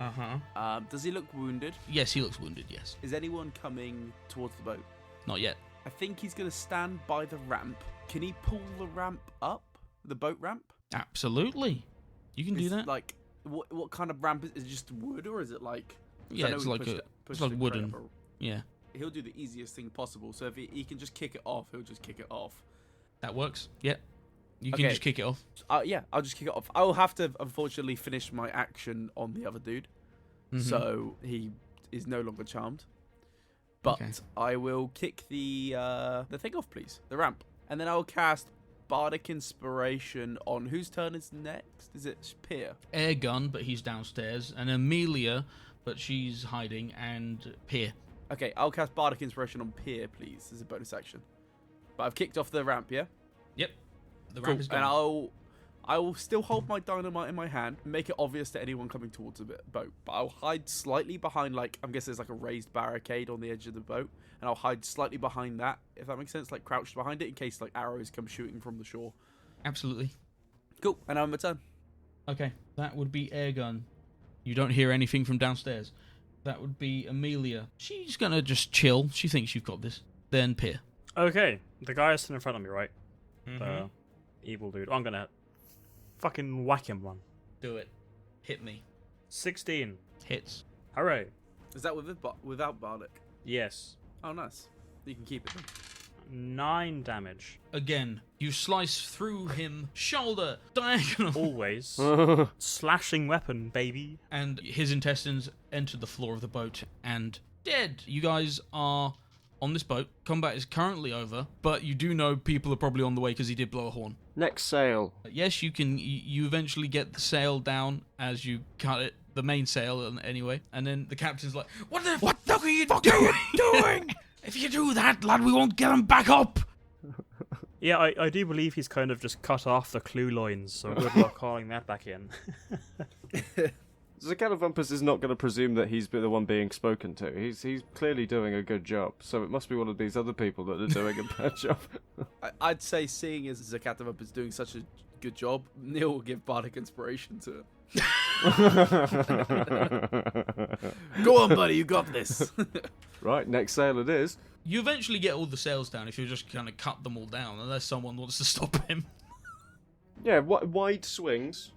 S1: Uh-huh.
S5: Does he look wounded?
S1: Yes, he looks wounded, yes.
S5: Is anyone coming towards the boat?
S1: Not yet.
S5: I think he's going to stand by the ramp. Can he pull the ramp up? The boat ramp?
S1: Absolutely. You can do
S5: Is,
S1: that.
S5: Like, what kind of ramp is it? Is it just wood, or is it like... 'cause I
S1: Yeah,
S5: know
S1: it's
S5: we
S1: like
S5: pushed
S1: a-
S5: it- pushed
S1: it's like
S5: the
S1: wooden.
S5: crate up.
S1: Yeah,
S5: He'll do the easiest thing possible. So if he can just kick it off, he'll just kick it off.
S1: that works. Yeah. You can
S5: Okay.
S1: just kick it off.
S5: Yeah, I'll just kick it off. I will have to, unfortunately, finish my action on the other dude.
S1: Mhm.
S5: So he is no longer charmed. But
S1: Okay.
S5: I will kick the thing off, please. The ramp. And then I will cast Bardic Inspiration on... Whose turn is next? Is it Pier?
S1: Air gun, but he's downstairs. And Amelia, but she's hiding. And Pier.
S5: Okay, I'll cast Bardic Inspiration on Pier, please, as a bonus action. But I've kicked off the ramp, yeah?
S1: Yep. The
S5: Cool.
S1: ramp is gone.
S5: And I will still hold my dynamite in my hand, make it obvious to anyone coming towards the boat. But I'll hide slightly behind, like, I'm guessing there's like a raised barricade on the edge of the boat, and I'll hide slightly behind that, if that makes sense, like crouched behind it in case like arrows come shooting from the shore.
S1: Absolutely.
S5: Cool. And now my turn.
S1: Okay, that would be air gun. You don't hear anything from downstairs. That would be Amelia. She's gonna just chill. She thinks you've got this. Then Pier.
S2: Okay, the guy is sitting in front of me, right?
S1: Mhm.
S2: The evil dude. I'm gonna fucking whack him one.
S1: Do it. Hit me.
S2: 16.
S1: Hits.
S2: Hooray.
S5: Is that without Bardic?
S2: Yes.
S5: Oh, nice. You can keep it then.
S2: 9 damage.
S1: Again, you slice through him, shoulder, diagonal,
S2: Always. Slashing weapon, baby.
S1: and his intestines enter the floor of the boat and dead. You guys are on this boat. Combat is currently over, but you do know people are probably on the way because he did blow a horn.
S3: Next sail.
S1: Yes, you can. You eventually get the sail down as you cut it, the main sail anyway, and then the captain's like, "What the fuck are you doing? If you do that, lad, we won't get him back up."
S2: Yeah, I do believe he's kind of just cut off the clue lines, so good luck calling that back in.
S3: The Catawumpus is not going to presume that he's the one being spoken to. He's clearly doing a good job, so it must be one of these other people that are doing a bad job.
S5: I'd say, seeing as Zakatavup is doing such a good job, Neil will give Bardic Inspiration to it. Go on, buddy, you got this.
S3: Right, next sail it is.
S1: You eventually get all the sails down if you just kind of cut them all down, unless someone wants to stop him.
S3: Yeah, wide swings.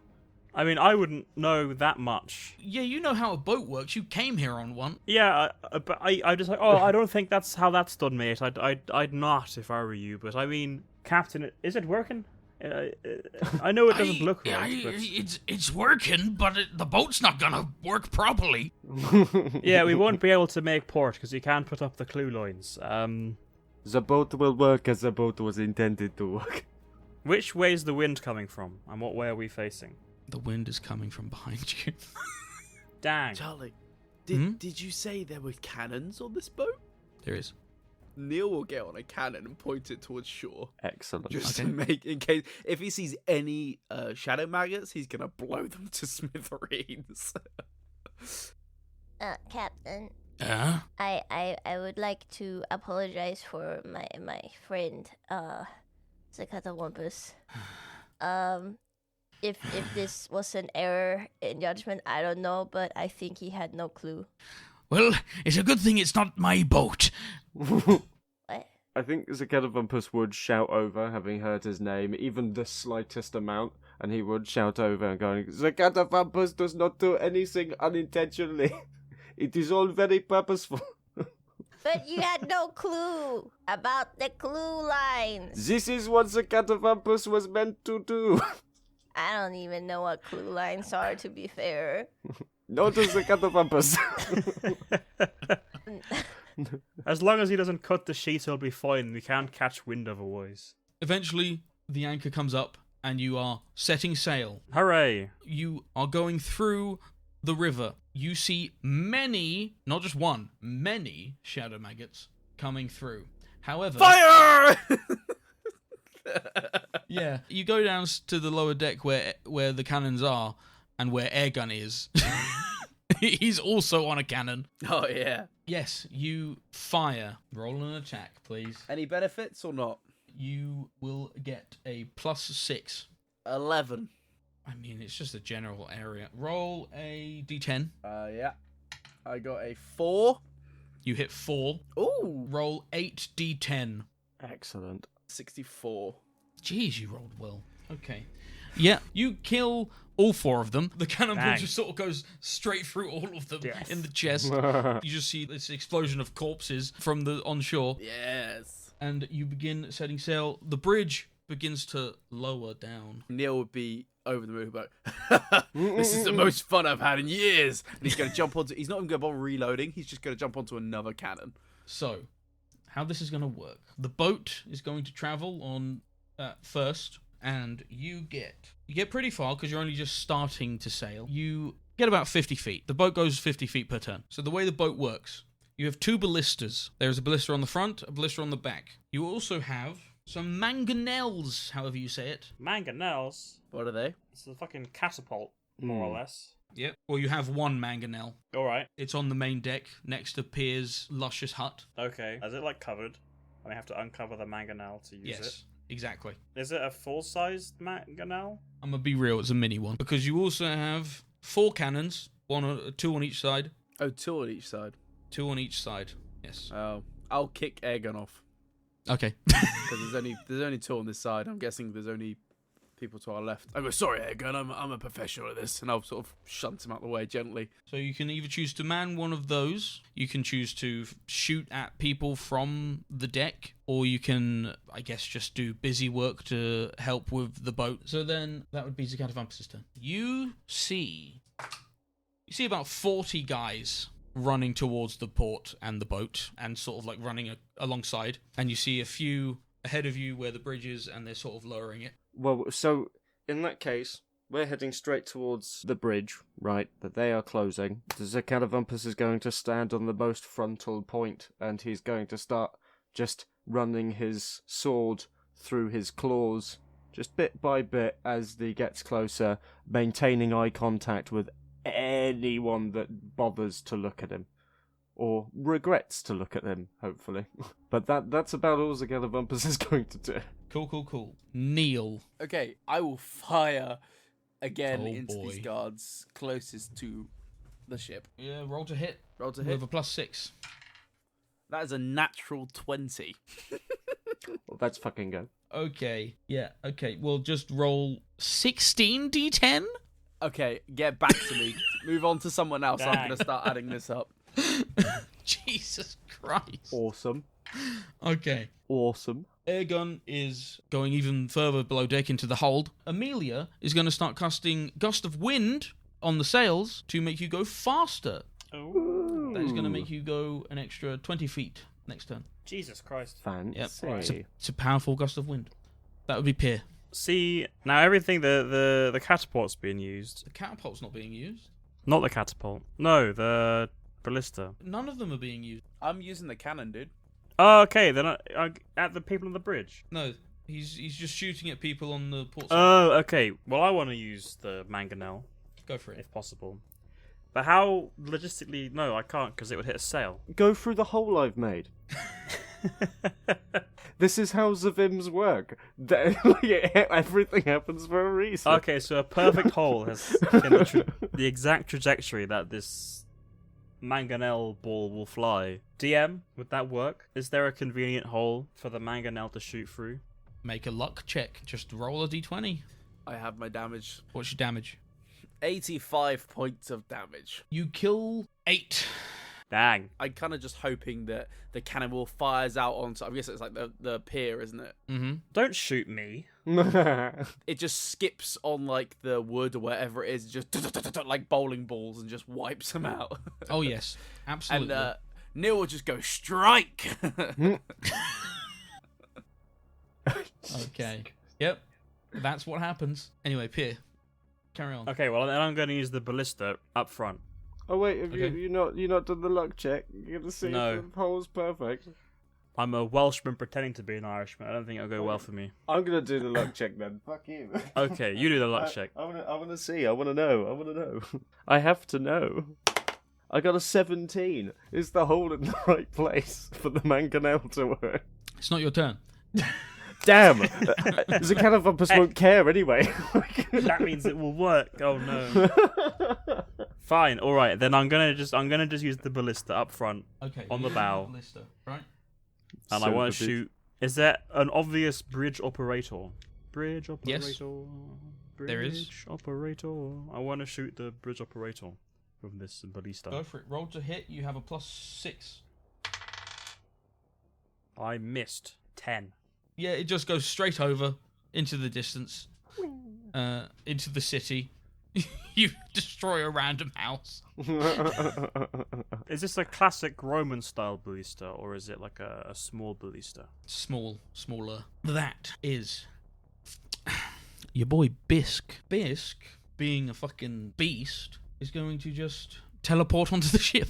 S2: I mean, I wouldn't know that much.
S1: Yeah, you know how a boat works. You came here on one.
S2: Yeah, but I just like, oh, I don't think that's how that's done, mate. I'd not if I were you. But I mean, Captain, is it working? I know it doesn't look right. But...
S1: It's working, but the boat's not gonna work properly.
S2: Yeah, we won't be able to make port because you can't put up the clue lines.
S3: The boat will work as the boat was intended to work.
S2: Which way is the wind coming from, and what way are we facing?
S1: The wind is coming from behind you.
S2: Dang.
S5: Charlie, did you say there were cannons on this boat?
S1: There is.
S5: Neil will get on a cannon and point it towards shore.
S3: Excellent.
S5: Just to make, in case, if he sees any shadow maggots, he's going to blow them to smithereens.
S6: Captain,
S1: Uh?
S6: I would like to apologize for my friend, the Catawumpus. If this was an error in judgment, I don't know, but I think he had no clue.
S1: Well, it's a good thing it's not my boat.
S6: What?
S3: I think Catawumpus would shout over, having heard his name, even the slightest amount, and he would shout over and going, "The Catawumpus does not do anything unintentionally. It is all very purposeful."
S6: But you had no clue about the clue lines.
S3: This is what the Catawumpus was meant to do.
S6: I don't even know what clue lines are, to be fair.
S3: Notice the Catawumpus.
S2: As long as he doesn't cut the sheet, he'll be fine. We can't catch wind otherwise.
S1: Eventually, the anchor comes up and you are setting sail.
S2: Hooray!
S1: You are going through the river. You see many, not just one, many shadow maggots coming through. However...
S5: Fire!
S1: Yeah, you go down to the lower deck where the cannons are and where Airgun is. He's also on a cannon.
S5: Oh, yeah.
S1: Yes, you fire. Roll an attack, please.
S5: Any benefits or not?
S1: You will get a +6.
S5: 11.
S1: I mean, it's just a general area. Roll a d10.
S5: Yeah. I got a 4.
S1: You hit 4.
S5: Ooh.
S1: Roll 8d10.
S3: Excellent.
S5: 64.
S1: Jeez, you rolled well. Okay. Yeah, you kill all 4 of them. The cannonball
S2: Dang.
S1: just sort of goes straight through all of them
S2: Yes.
S1: in the chest. You just see this explosion of corpses from the onshore.
S5: Yes.
S1: And you begin setting sail. The bridge begins to lower down.
S5: Neil would be over the moon, but this is the most fun I've had in years. And he's going to jump onto. He's not even going to bother reloading. He's just going to jump onto another cannon.
S1: So, how this is going to work. The boat is going to travel on first, and you get pretty far because you're only just starting to sail. You get about 50 feet. The boat goes 50 feet per turn. So the way the boat works, you have 2 ballistas. There's a ballista on the front, a ballista on the back. You also have some mangonels, however you say it.
S2: Mangonels?
S5: What are they?
S2: It's a fucking catapult, more or less.
S1: Yep. Well, you have 1 mangonel.
S2: Alright.
S1: It's on the main deck next to Pier's luscious hut.
S2: Okay. Is it, like, covered? I have to uncover the mangonel to use it.
S1: Yes, exactly.
S2: Is it a full-sized mangonel?
S1: I'm going to be real, it's a mini one. Because you also have 4 cannons, 2 on each side.
S5: Oh, 2 on each side.
S1: 2 on each side, yes.
S5: Oh, I'll kick airgun off
S1: Okay.
S5: because there's only 2 on this side. I'm guessing there's only people to our left. I go, sorry, airgun. I'm a professional at this, and I'll sort of shunt him out the way gently.
S1: So you can either choose to man one of those, you can choose to shoot at people from the deck, or you can, I guess, just do busy work to help with the boat. So then that would be Catawumpus' turn. You see about 40 guys running towards the port and the boat, and sort of like running alongside, and you see a few ahead of you where the bridge is, and they're sort of lowering it.
S3: Well, so in that case, we're heading straight towards the bridge, right? That they are closing. The Catawumpus is going to stand on the most frontal point, and he's going to start just running his sword through his claws, just bit by bit as he gets closer, maintaining eye contact with anyone that bothers to look at him. Or regrets to look at him, hopefully. But that's about all the Catawumpus is going to do.
S1: Cool. Neil.
S5: Okay, I will fire again
S1: Oh,
S5: into
S1: boy.
S5: these guards closest to the ship.
S1: Yeah, roll to hit.
S5: Roll to hit.
S1: With a +6.
S5: That is a natural 20.
S3: Well, let's fucking go.
S1: Okay. Yeah, okay. Well, just roll 16 d10?
S5: Okay, get back to me. Move on to someone else. I'm
S2: Dang.
S5: going to start adding this up.
S1: Jesus Christ.
S3: Awesome.
S1: Okay.
S3: Awesome.
S1: Airgun is going even further below deck into the hold. Amelia is going to start casting Gust of Wind on the sails to make you go faster.
S2: Oh.
S1: That is going to make you go an extra 20 feet next turn.
S2: Jesus Christ.
S3: Fancy.
S1: It's a powerful Gust of Wind. That would be Pier.
S2: See, now everything, the catapult's being used.
S1: The catapult's not being used.
S2: Not the catapult. No, the ballista.
S1: None of them are being used.
S5: I'm using the cannon, dude.
S2: Oh, okay. Then at the people on the bridge.
S1: No, he's just shooting at people on the port side.
S2: Oh, okay. Well, I want to use the mangonel
S1: Go for it.
S2: if possible. But how logistically? No, I can't because it would hit a sail.
S3: Go through the hole I've made. This is how Zavims work. Everything happens for a reason.
S2: Okay, so a perfect hole has been the exact trajectory that this mangonel ball will fly. DM, would that work? Is there a convenient hole for the mangonel to shoot through?
S1: Make a luck check. Just roll a d20.
S5: I have my damage.
S1: What's your damage?
S5: 85 points of damage.
S1: You kill 8.
S2: Dang.
S5: I'm kind of just hoping that the cannonball fires out onto, I guess it's like the pier, isn't it?
S1: Mm-hmm.
S2: Don't shoot me.
S5: It just skips on like the wood or whatever it is, just like bowling balls and just wipes them out.
S1: Oh, yes. Absolutely.
S5: And Neil will just go, strike!
S1: Okay. Yep. That's what happens. Anyway, Pier, carry on.
S2: Okay, well then I'm going to use the ballista up front.
S3: Oh wait, have
S1: Okay.
S3: you not done the luck check? You're gonna see
S2: No.
S3: if the hole's perfect.
S2: I'm a Welshman pretending to be an Irishman. I don't think it'll go well for me.
S3: I'm gonna do the luck check then. Fuck you.
S2: Okay, you do the luck check.
S3: I wanna see. I wanna know. I have to know. I got a 17. Is the hole in the right place for the mangonel to work?
S1: It's not your turn.
S3: Damn! The Catawumpus won't care anyway.
S2: That means it will work. Oh no. Fine. All right. Then I'm gonna just use the ballista up front,
S1: Okay.
S2: On the
S1: you're
S2: bow.
S1: Ballista, right?
S2: and I want to shoot. Is there an obvious bridge operator? Bridge operator.
S1: Yes.
S2: Bridge
S1: There is.
S2: operator. I want to shoot the bridge operator from this ballista.
S1: Go for it. Roll to hit. You have a +6.
S2: I missed 10.
S1: Yeah, it just goes straight over into the distance, into the city. You destroy a random house.
S2: Is this a classic Roman style ballista or is it like a small ballista?
S1: Smaller. That is your boy Bisk. Bisk, being a fucking beast, is going to just teleport onto the ship.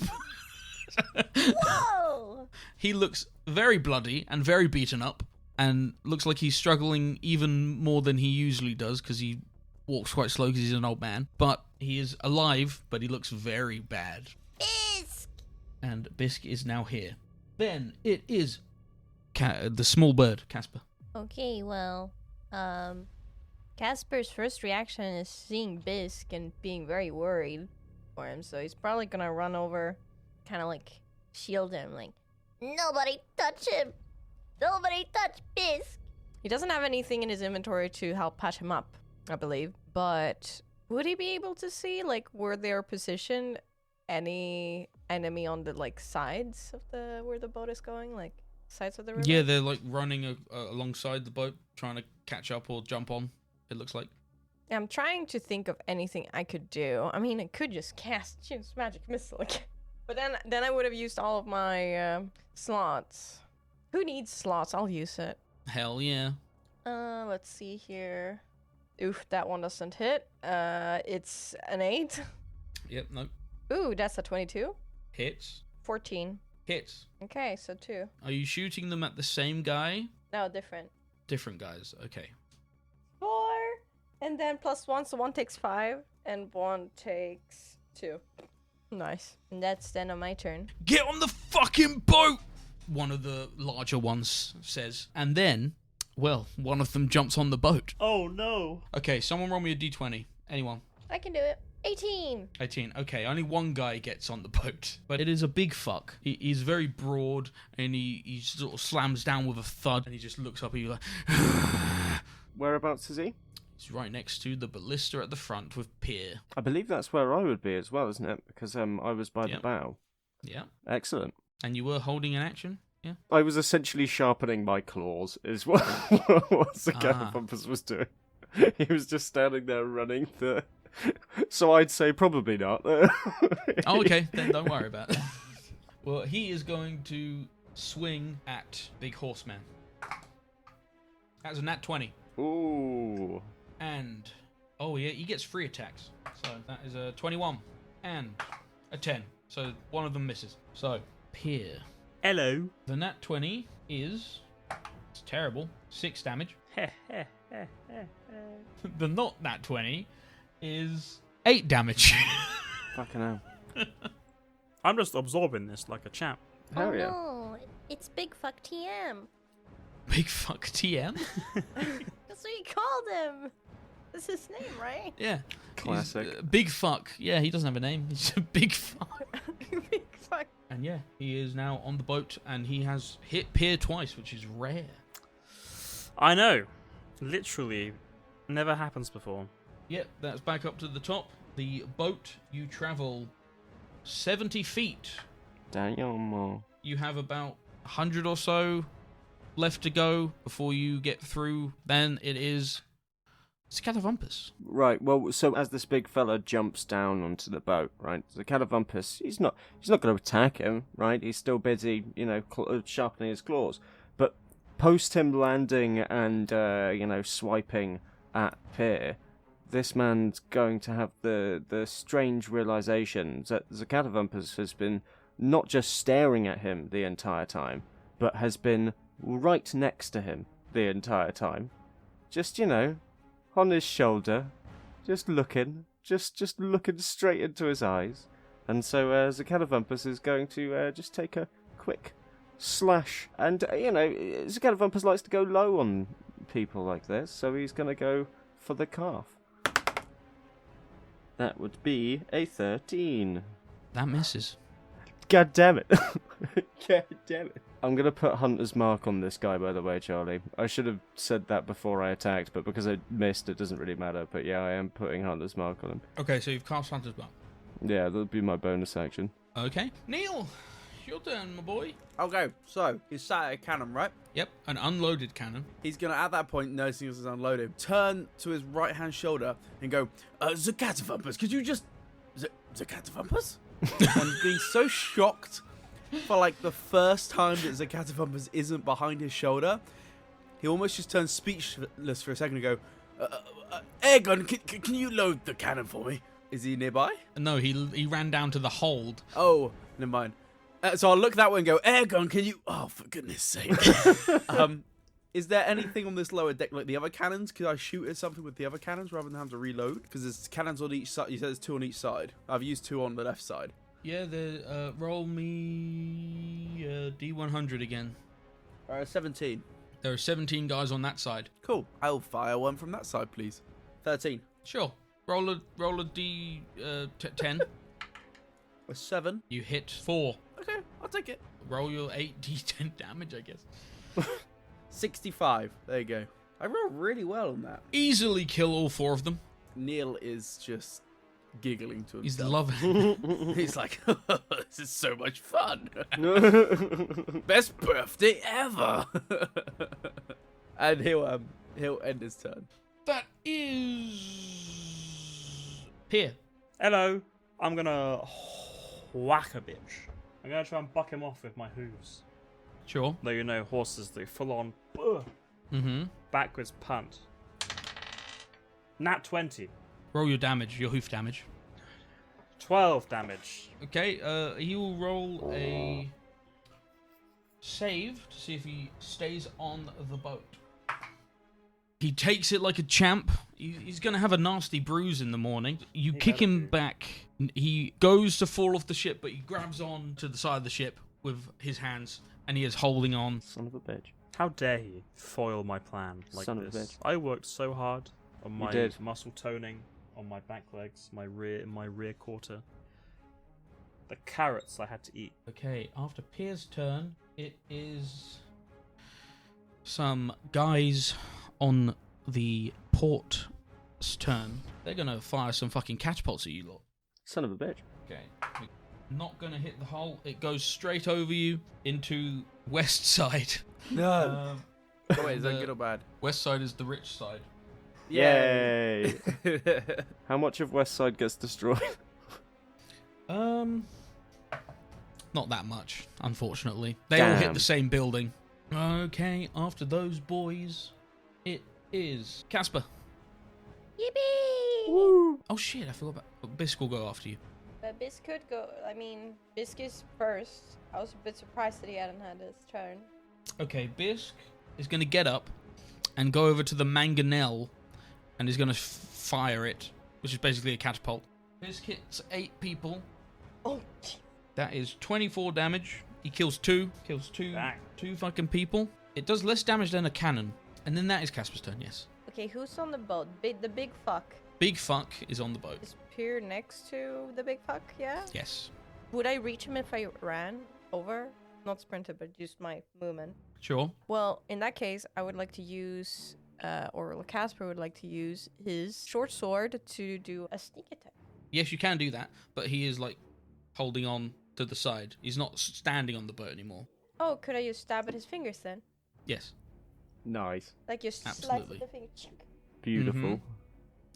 S6: Whoa!
S1: He looks very bloody and very beaten up, and looks like he's struggling even more than he usually does because he walks quite slow because he's an old man. But he is alive, but he looks very bad.
S6: Bisk!
S1: And Bisk is now here. Then it is the small bird, Casper.
S6: Okay, well, Casper's first reaction is seeing Bisk and being very worried for him, so he's probably gonna run over, kind of like shield him, like, nobody touch him! Nobody touch Bisk!
S4: He doesn't have anything in his inventory to help patch him up, I believe. But would he be able to see, like, where they're positioned, any enemy on the, like, sides of where the boat is going? Like, sides of the river?
S1: Yeah, they're like running alongside the boat, trying to catch up or jump on, it looks like.
S4: I'm trying to think of anything I could do. I mean, I could just cast June's Magic Missile again. But then I would have used all of my slots. Who needs slots? I'll use it.
S1: Hell yeah.
S4: Let's see here. Oof, that one doesn't hit. It's an 8.
S1: Yep, no.
S4: Ooh, that's a 22.
S1: Hits.
S4: 14.
S1: Hits.
S4: Okay, so 2.
S1: Are you shooting them at the same guy?
S4: No, different.
S1: Different guys, okay.
S4: 4. And then +1, so 1 takes 5. And 1 takes 2. Nice. And that's then on my turn.
S1: Get on the fucking boat! One of the larger ones says. And then, well, one of them jumps on the boat.
S2: Oh no!
S1: Okay, someone roll me a d20. Anyone?
S6: I can do it. 18!
S1: 18. Okay, only one guy gets on the boat. But it is a big fuck. He's very broad, and he sort of slams down with a thud, and he just looks up and he's like...
S3: Whereabouts is he?
S1: He's right next to the ballista at the front with Pier.
S3: I believe that's where I would be as well, isn't it? Because I was by the
S1: Yep.
S3: bow.
S1: Yeah.
S3: Excellent.
S1: And you were holding an action? Yeah.
S3: I was essentially sharpening my claws, is what the Catawumpus was doing. He was just standing there running the... So I'd say probably not.
S1: Oh, okay. Then don't worry about it. Well, he is going to swing at Big Horseman. That's a nat 20.
S3: Ooh.
S1: And... Oh, yeah, he gets 3 attacks. So that is a 21. And a 10. So one of them misses. So, Pier,
S2: Hello.
S1: The nat 20 is... It's terrible. 6 damage. The not nat 20 is 8 damage.
S3: Fucking hell.
S2: I'm just absorbing this like a champ.
S3: Hell
S6: Oh
S3: yeah.
S6: no, it's Big Fuck TM.
S1: Big fuck TM?
S6: That's what you called him. That's his name, right?
S1: Yeah.
S3: Classic.
S1: He's, big fuck. Yeah, he doesn't have a name. He's a big fuck.
S6: Big Fuck.
S1: And yeah, he is now on the boat, and he has hit Pier twice, which is rare.
S2: I know. Literally, never happens before.
S1: Yep, that's back up to the top. The boat, you travel 70 feet.
S3: Damn.
S1: You have about 100 or so left to go before you get through. Then it's Catawumpus.
S3: Right, well, so as this big fella jumps down onto the boat, right, the Catawumpus, he's not going to attack him, right? He's still busy, sharpening his claws. But post him landing and, swiping at Pier, this man's going to have the strange realization that the Catawumpus has been not just staring at him the entire time, but has been right next to him the entire time. Just, on his shoulder, just looking straight into his eyes. And so the Catawumpus is going to just take a quick slash. And, the Catawumpus likes to go low on people like this, so he's going to go for the calf. That would be a 13.
S1: That misses.
S3: God damn it. God damn it. I'm going to put Hunter's Mark on this guy, by the way, Charlie. I should have said that before I attacked, but because I missed, it doesn't really matter. But yeah, I am putting Hunter's Mark on him.
S1: Okay, so you've cast Hunter's Mark.
S3: Yeah, that'll be my bonus action.
S1: Okay. Neil, your turn, my boy.
S5: Okay, so he's sat at a cannon, right?
S1: Yep, an unloaded cannon.
S5: He's gonna, at that point, noticing this is unloaded, turn to his right hand shoulder and go, Catawumpus, could you just... Catawumpus? And being so shocked for like the first time that Catawumpus isn't behind his shoulder, he almost just turns speechless for a second and go, Airgun, can you load the cannon for me? Is he nearby?
S1: No, he ran down to the hold.
S5: Oh, never mind. So I'll look that way and go, Airgun, can you... Oh, for goodness sake. Is there anything on this lower deck, like the other cannons? Could I shoot at something with the other cannons rather than have to reload? Because there's cannons on each side. You said there's 2 on each side. I've used 2 on the left side.
S1: Yeah, roll me D100 again.
S5: 17.
S1: There are 17 guys on that side.
S5: Cool. I'll fire one from that side, please. 13.
S1: Sure. Roll a D10.
S5: A 7.
S1: You hit 4.
S5: Okay, I'll take it.
S1: Roll your 8d10 damage, I guess.
S5: 65. There you go. I rolled really well on that.
S1: Easily kill all 4 of them.
S5: Neil is just giggling to
S1: He's
S5: himself.
S1: loving.
S5: He's like, this is so much fun. Best birthday ever. And he'll end his turn.
S1: That is Pier.
S2: Hello. I'm gonna whack a bitch. I'm gonna try and buck him off with my hooves.
S1: Sure.
S2: Though horses do full-on
S1: Mm-hmm.
S2: backwards punt. Nat 20.
S1: Roll your damage, your hoof damage.
S2: 12 damage.
S1: Okay, he will roll a save to see if he stays on the boat. He takes it like a champ. He's going to have a nasty bruise in the morning. You kick him back. He goes to fall off the ship, but he grabs on to the side of the ship with his hands, and he is holding on.
S3: Son of a bitch.
S2: How dare he foil my plan like
S3: Son of a
S2: this?
S3: bitch.
S2: I worked so hard on my
S3: did.
S2: muscle toning, on my back legs, my rear quarter. The carrots I had to eat.
S1: Okay, after Pier's turn, it is some guys on the port's turn. They're going to fire some fucking catapults at you lot.
S3: Son of a bitch.
S1: Okay. Not going to hit the hull. It goes straight over you into west side.
S5: No. Oh, wait, is that
S1: the-
S5: good or bad?
S1: West side is the rich side.
S3: Yay. How much of West Side gets destroyed?
S1: Not that much, unfortunately. They all hit
S3: Damn.
S1: the same building. Okay, after those boys, it is Kasper.
S6: Yippee!
S3: Woo.
S1: Oh shit, I forgot about Bisque will go after you.
S6: Bisk could go. I mean, Bisk is first. I was a bit surprised that he hadn't had his turn.
S1: Okay, Bisk is going to get up and go over to the mangonel and is going to fire it, which is basically a catapult. Bisk hits 8 people.
S6: Oh,
S1: That is 24 damage. He kills 2. Kills 2 fucking people. It does less damage than a cannon. And then that is Casper's turn, yes.
S6: okay, who's on the boat? The big fuck.
S1: Big fuck is on the boat.
S6: Is Pier next to the big fuck, yeah?
S1: Yes.
S6: Would I reach him if I ran over? Not sprinted, but used my movement.
S1: Sure.
S6: Well, in that case, I would like to use, or Casper would like to use his short sword to do a sneak attack.
S1: Yes, you can do that, but he is, like, holding on to the side. He's not standing on the boat anymore.
S6: Oh, could I just stab at his fingers then?
S1: Yes,
S3: Nice.
S6: Like just slice
S1: Absolutely.
S6: at the finger.
S3: Beautiful.
S1: Mhm.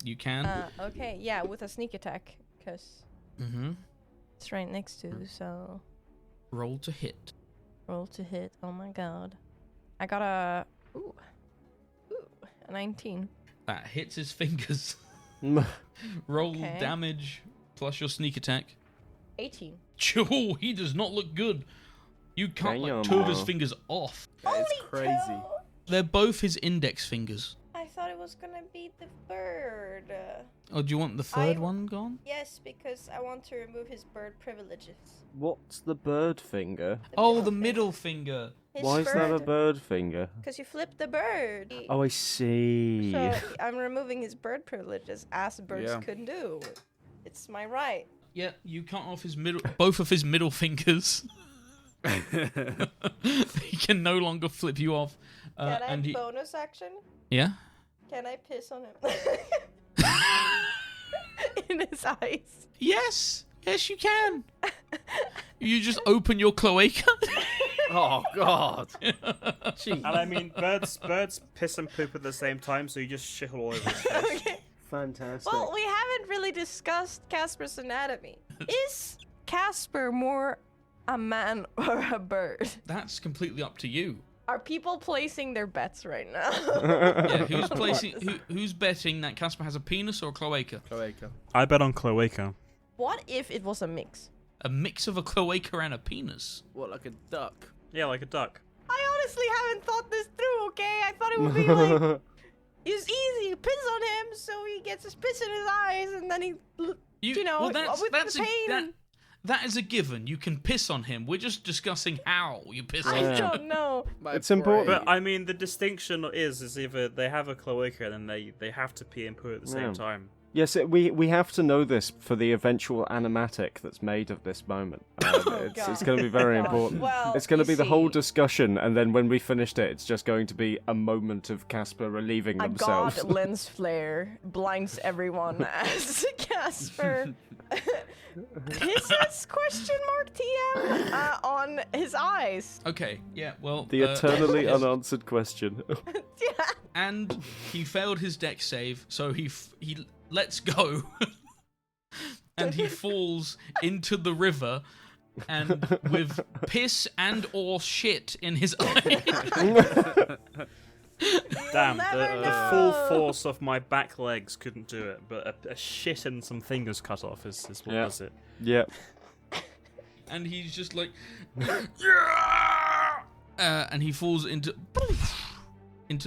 S1: you can.
S6: Okay, yeah, with a sneak attack, because it's right next to, so
S1: Roll to hit.
S6: roll to hit. Oh my god. I got a, a 19.
S1: That hits his fingers. Roll
S6: Okay.
S1: damage plus your sneak attack.
S6: 18.
S1: Oh, he does not look good. You cut like 2 of his fingers off.
S5: It's crazy.
S1: They're both his index fingers.
S6: I thought it was gonna be the bird.
S1: Oh, do you want the third
S6: I-
S1: one gone?
S6: Yes, because I want to remove his bird privileges.
S3: What's the bird finger?
S1: Oh, the middle finger.
S3: Why is that a bird finger?
S6: Because you flipped the bird.
S3: Oh, I see.
S6: So I'm removing his bird privileges, as birds
S5: Yeah.
S6: can do. It's my right.
S1: Yeah, you cut off his both of his middle fingers. He can no longer flip you off.
S6: Can I
S1: and he,
S6: bonus action?
S1: yeah.
S6: Can I piss on him? In his eyes.
S1: Yes, you can. You just open your cloaca.
S5: Oh God. Jeez.
S2: And I mean, birds piss and poop at the same time, so you just shit all over his face.
S6: Okay.
S3: Fantastic.
S6: Well, we haven't really discussed Casper's anatomy. Is Casper more a man or a bird?
S1: That's completely up to you.
S6: Are people placing their bets right now?
S1: Yeah, who's betting that Casper has a penis or a cloaca?
S5: Cloaca.
S2: I bet on cloaca.
S6: What if it was a mix?
S1: A mix of a cloaca and a penis.
S5: What, like a duck?
S2: Yeah, like a duck.
S6: I honestly haven't thought this through, okay? I thought it would be like, it's easy, you piss on him, so he gets his piss in his eyes, and then he, you know,
S1: well, that's
S6: with the pain.
S1: that is a given. You can piss on him. We're just discussing how you piss on
S6: I
S1: him.
S6: don't know.
S3: It's important.
S2: But I mean, the distinction is either they have a cloaca and then they have to pee and poo at the same time.
S3: Yes, we have to know this for the eventual animatic that's made of this moment. It's going to be very important.
S6: Well,
S3: it's going to
S6: you
S3: be the whole
S6: see,
S3: discussion, and then when we finished it, it's just going to be a moment of Casper relieving
S6: a
S3: themselves.
S6: god lens flare blinds everyone as Casper pisses TM on his eyes.
S1: Okay, yeah, well...
S3: The eternally
S1: yes.
S3: unanswered question.
S6: Yeah.
S1: And he failed his dex save, so he lets go. And he falls into the river, and with piss and or shit in his eyes.
S2: Damn,
S6: never
S2: the full
S6: know.
S2: force of my back legs couldn't do it, but a shit and some fingers cut off is what
S3: Yeah.
S2: does it.
S3: Yep.
S1: And he's just like... and he falls into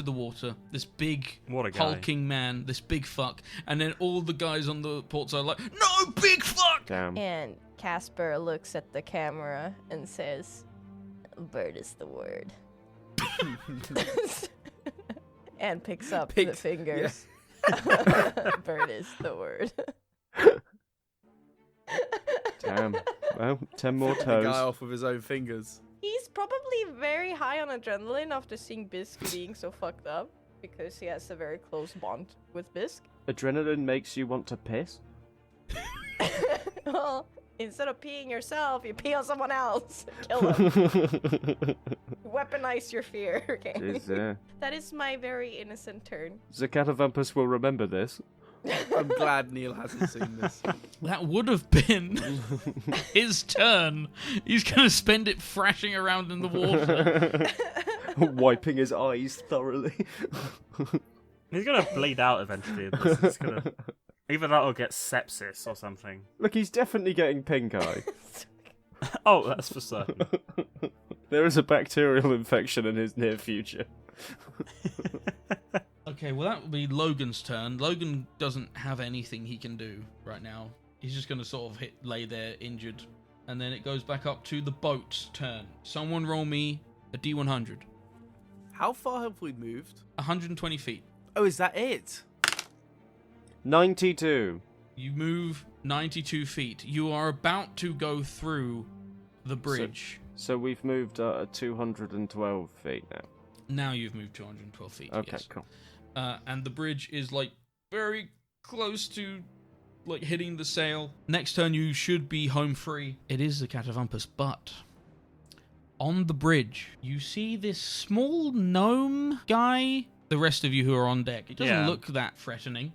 S1: the water. This big
S2: What a guy.
S1: hulking man, this big fuck. And then all the guys on the port side are like, no, big fuck!
S3: Damn.
S6: And Casper looks at the camera and says, "Bird is the word." And picks up the fingers. Bird is the word.
S3: Damn. Well, 10 more
S5: The guy
S3: toes.
S5: off with his own fingers.
S6: He's probably very high on adrenaline after seeing Bisk being so fucked up, because he has a very close bond with Bisk.
S3: Adrenaline makes you want to piss?
S6: Well, instead of peeing yourself, you pee on someone else. Kill him. Weaponize your fear, okay?
S3: Jeez,
S6: That is my very innocent turn.
S3: The Catawumpus will remember this.
S5: I'm glad Neil hasn't seen this.
S1: That would have been his turn. He's going to spend it thrashing around in the water.
S3: Wiping his eyes thoroughly.
S2: He's gonna bleed out eventually. It's gonna... Either that or get sepsis or something.
S3: Look, he's definitely getting pink eye.
S2: Oh, that's for certain.
S3: There is a bacterial infection in his near future.
S1: Okay, well that would be Logan's turn. Logan doesn't have anything he can do right now. He's just going to sort of lay there injured. And then it goes back up to the boat's turn. Someone roll me a D100.
S5: How far have we moved?
S1: 120 feet.
S5: Oh, is that it?
S3: 92.
S1: You move 92 feet. You are about to go through the bridge.
S3: So we've moved 212 feet now.
S1: Now you've moved 212 feet.
S3: Okay,
S1: yes.
S3: cool.
S1: And the bridge is like very close to like hitting the sail. Next turn you should be home free. It is the Catawumpus, but on the bridge you see this small gnome guy. The rest of you who are on deck, it doesn't look that threatening.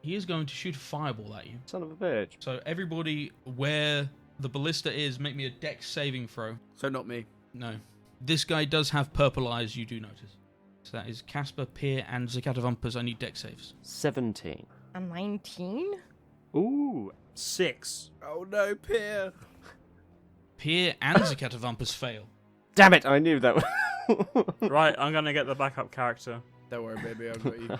S1: He is going to shoot a fireball at you.
S3: Son of a bitch.
S1: So everybody where the ballista is, make me a dex saving throw.
S5: So not me.
S1: No. This guy does have purple eyes, you do notice. So that is Kasper, Pier, and Catawumpus. I need dex saves.
S3: 17.
S6: A 19?
S3: Ooh.
S2: 6.
S5: Oh no, Pier.
S1: Pier and Catawumpus fail.
S3: Damn it, I knew that.
S2: Right, I'm going to get the backup character.
S5: Don't worry, baby, I've got you.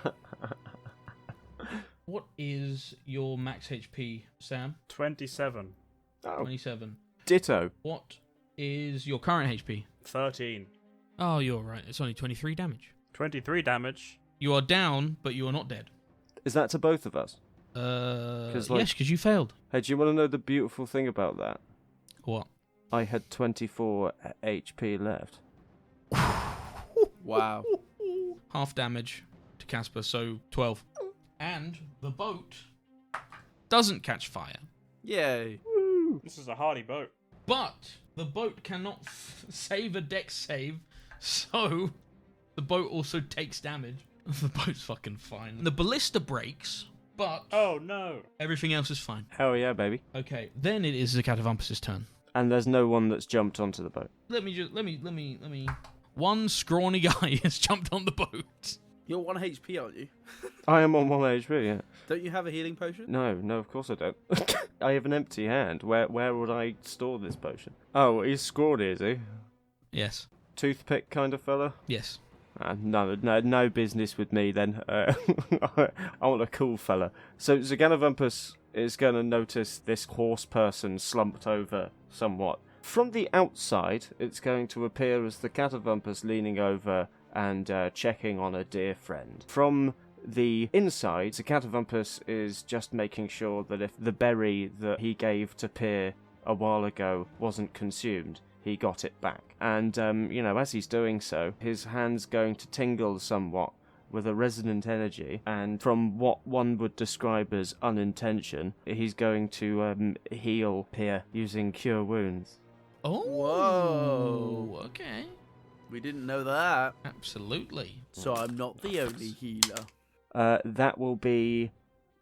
S1: What is your max HP, Sam?
S2: 27.
S3: Oh,
S1: 27.
S3: ditto.
S1: What is your current HP?
S2: 13.
S1: Oh, you're right. It's only 23 damage.
S2: 23 damage.
S1: You are down, but you are not dead.
S3: Is that to both of us?
S1: Yes,
S3: like-
S1: because you failed.
S3: Hey, do you want to know the beautiful thing about that?
S1: What?
S3: I had 24 HP left.
S5: Wow.
S1: Half damage to Kasper, so 12. And the boat doesn't catch fire.
S5: Yay.
S2: This is a hardy boat.
S1: But the boat cannot save a dex save, so the boat also takes damage. The boat's fucking fine. The ballista breaks, but
S2: Oh no.
S1: everything else is fine.
S3: Hell yeah, baby.
S1: Okay, then it is the Catawumpus' turn.
S3: And there's no one that's jumped onto the boat.
S1: Let me. One scrawny guy has jumped on the boat.
S5: You're 1 HP, aren't you?
S3: I am on 1 HP, yeah.
S5: Don't you have a healing potion?
S3: No, of course I don't. I have an empty hand. Where would I store this potion? Oh, he's scrawny, is he?
S1: Yes.
S3: Toothpick kind of fella?
S1: Yes.
S3: No business with me then. I want a cool fella. So Catawumpus is going to notice this horse person slumped over somewhat. From the outside, it's going to appear as the Catawumpus leaning over and checking on a dear friend. From the inside, the Catawumpus is just making sure that if the berry that he gave to Pier a while ago wasn't consumed, he got it back. And, as he's doing so, his hand's going to tingle somewhat with a resonant energy, and from what one would describe as unintention, he's going to heal Pier using Cure Wounds.
S1: Oh.
S5: Whoa.
S1: Okay.
S5: We didn't know that.
S1: Absolutely.
S5: So I'm not the only healer.
S3: That will be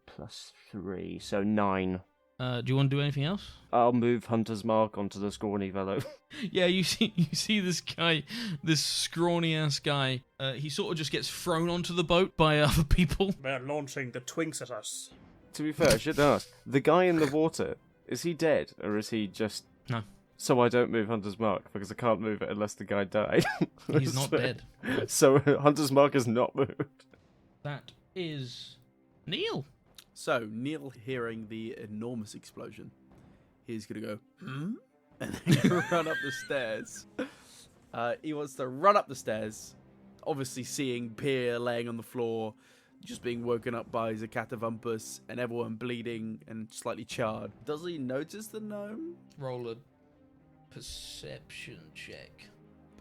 S3: +3, so 9.
S1: Do you want to do anything else?
S3: I'll move Hunter's Mark onto the scrawny fellow.
S1: Yeah, you see this guy, this scrawny ass guy. He sort of just gets thrown onto the boat by other people.
S2: They're launching the twinks at us.
S3: To be fair, I should ask, the guy in the water, is he dead, or is he just...
S1: No.
S3: So I don't move Hunter's Mark, because I can't move it unless the guy died.
S1: He's not dead.
S3: So Hunter's Mark is not moved.
S1: That is Neil.
S5: So, Neil, hearing the enormous explosion, he's going to go, and then run up the stairs. He wants to run up the stairs, obviously seeing Pier laying on the floor, just being woken up by the Catawumpus, and everyone bleeding and slightly charred. Does he notice the gnome?
S1: Roll a perception check.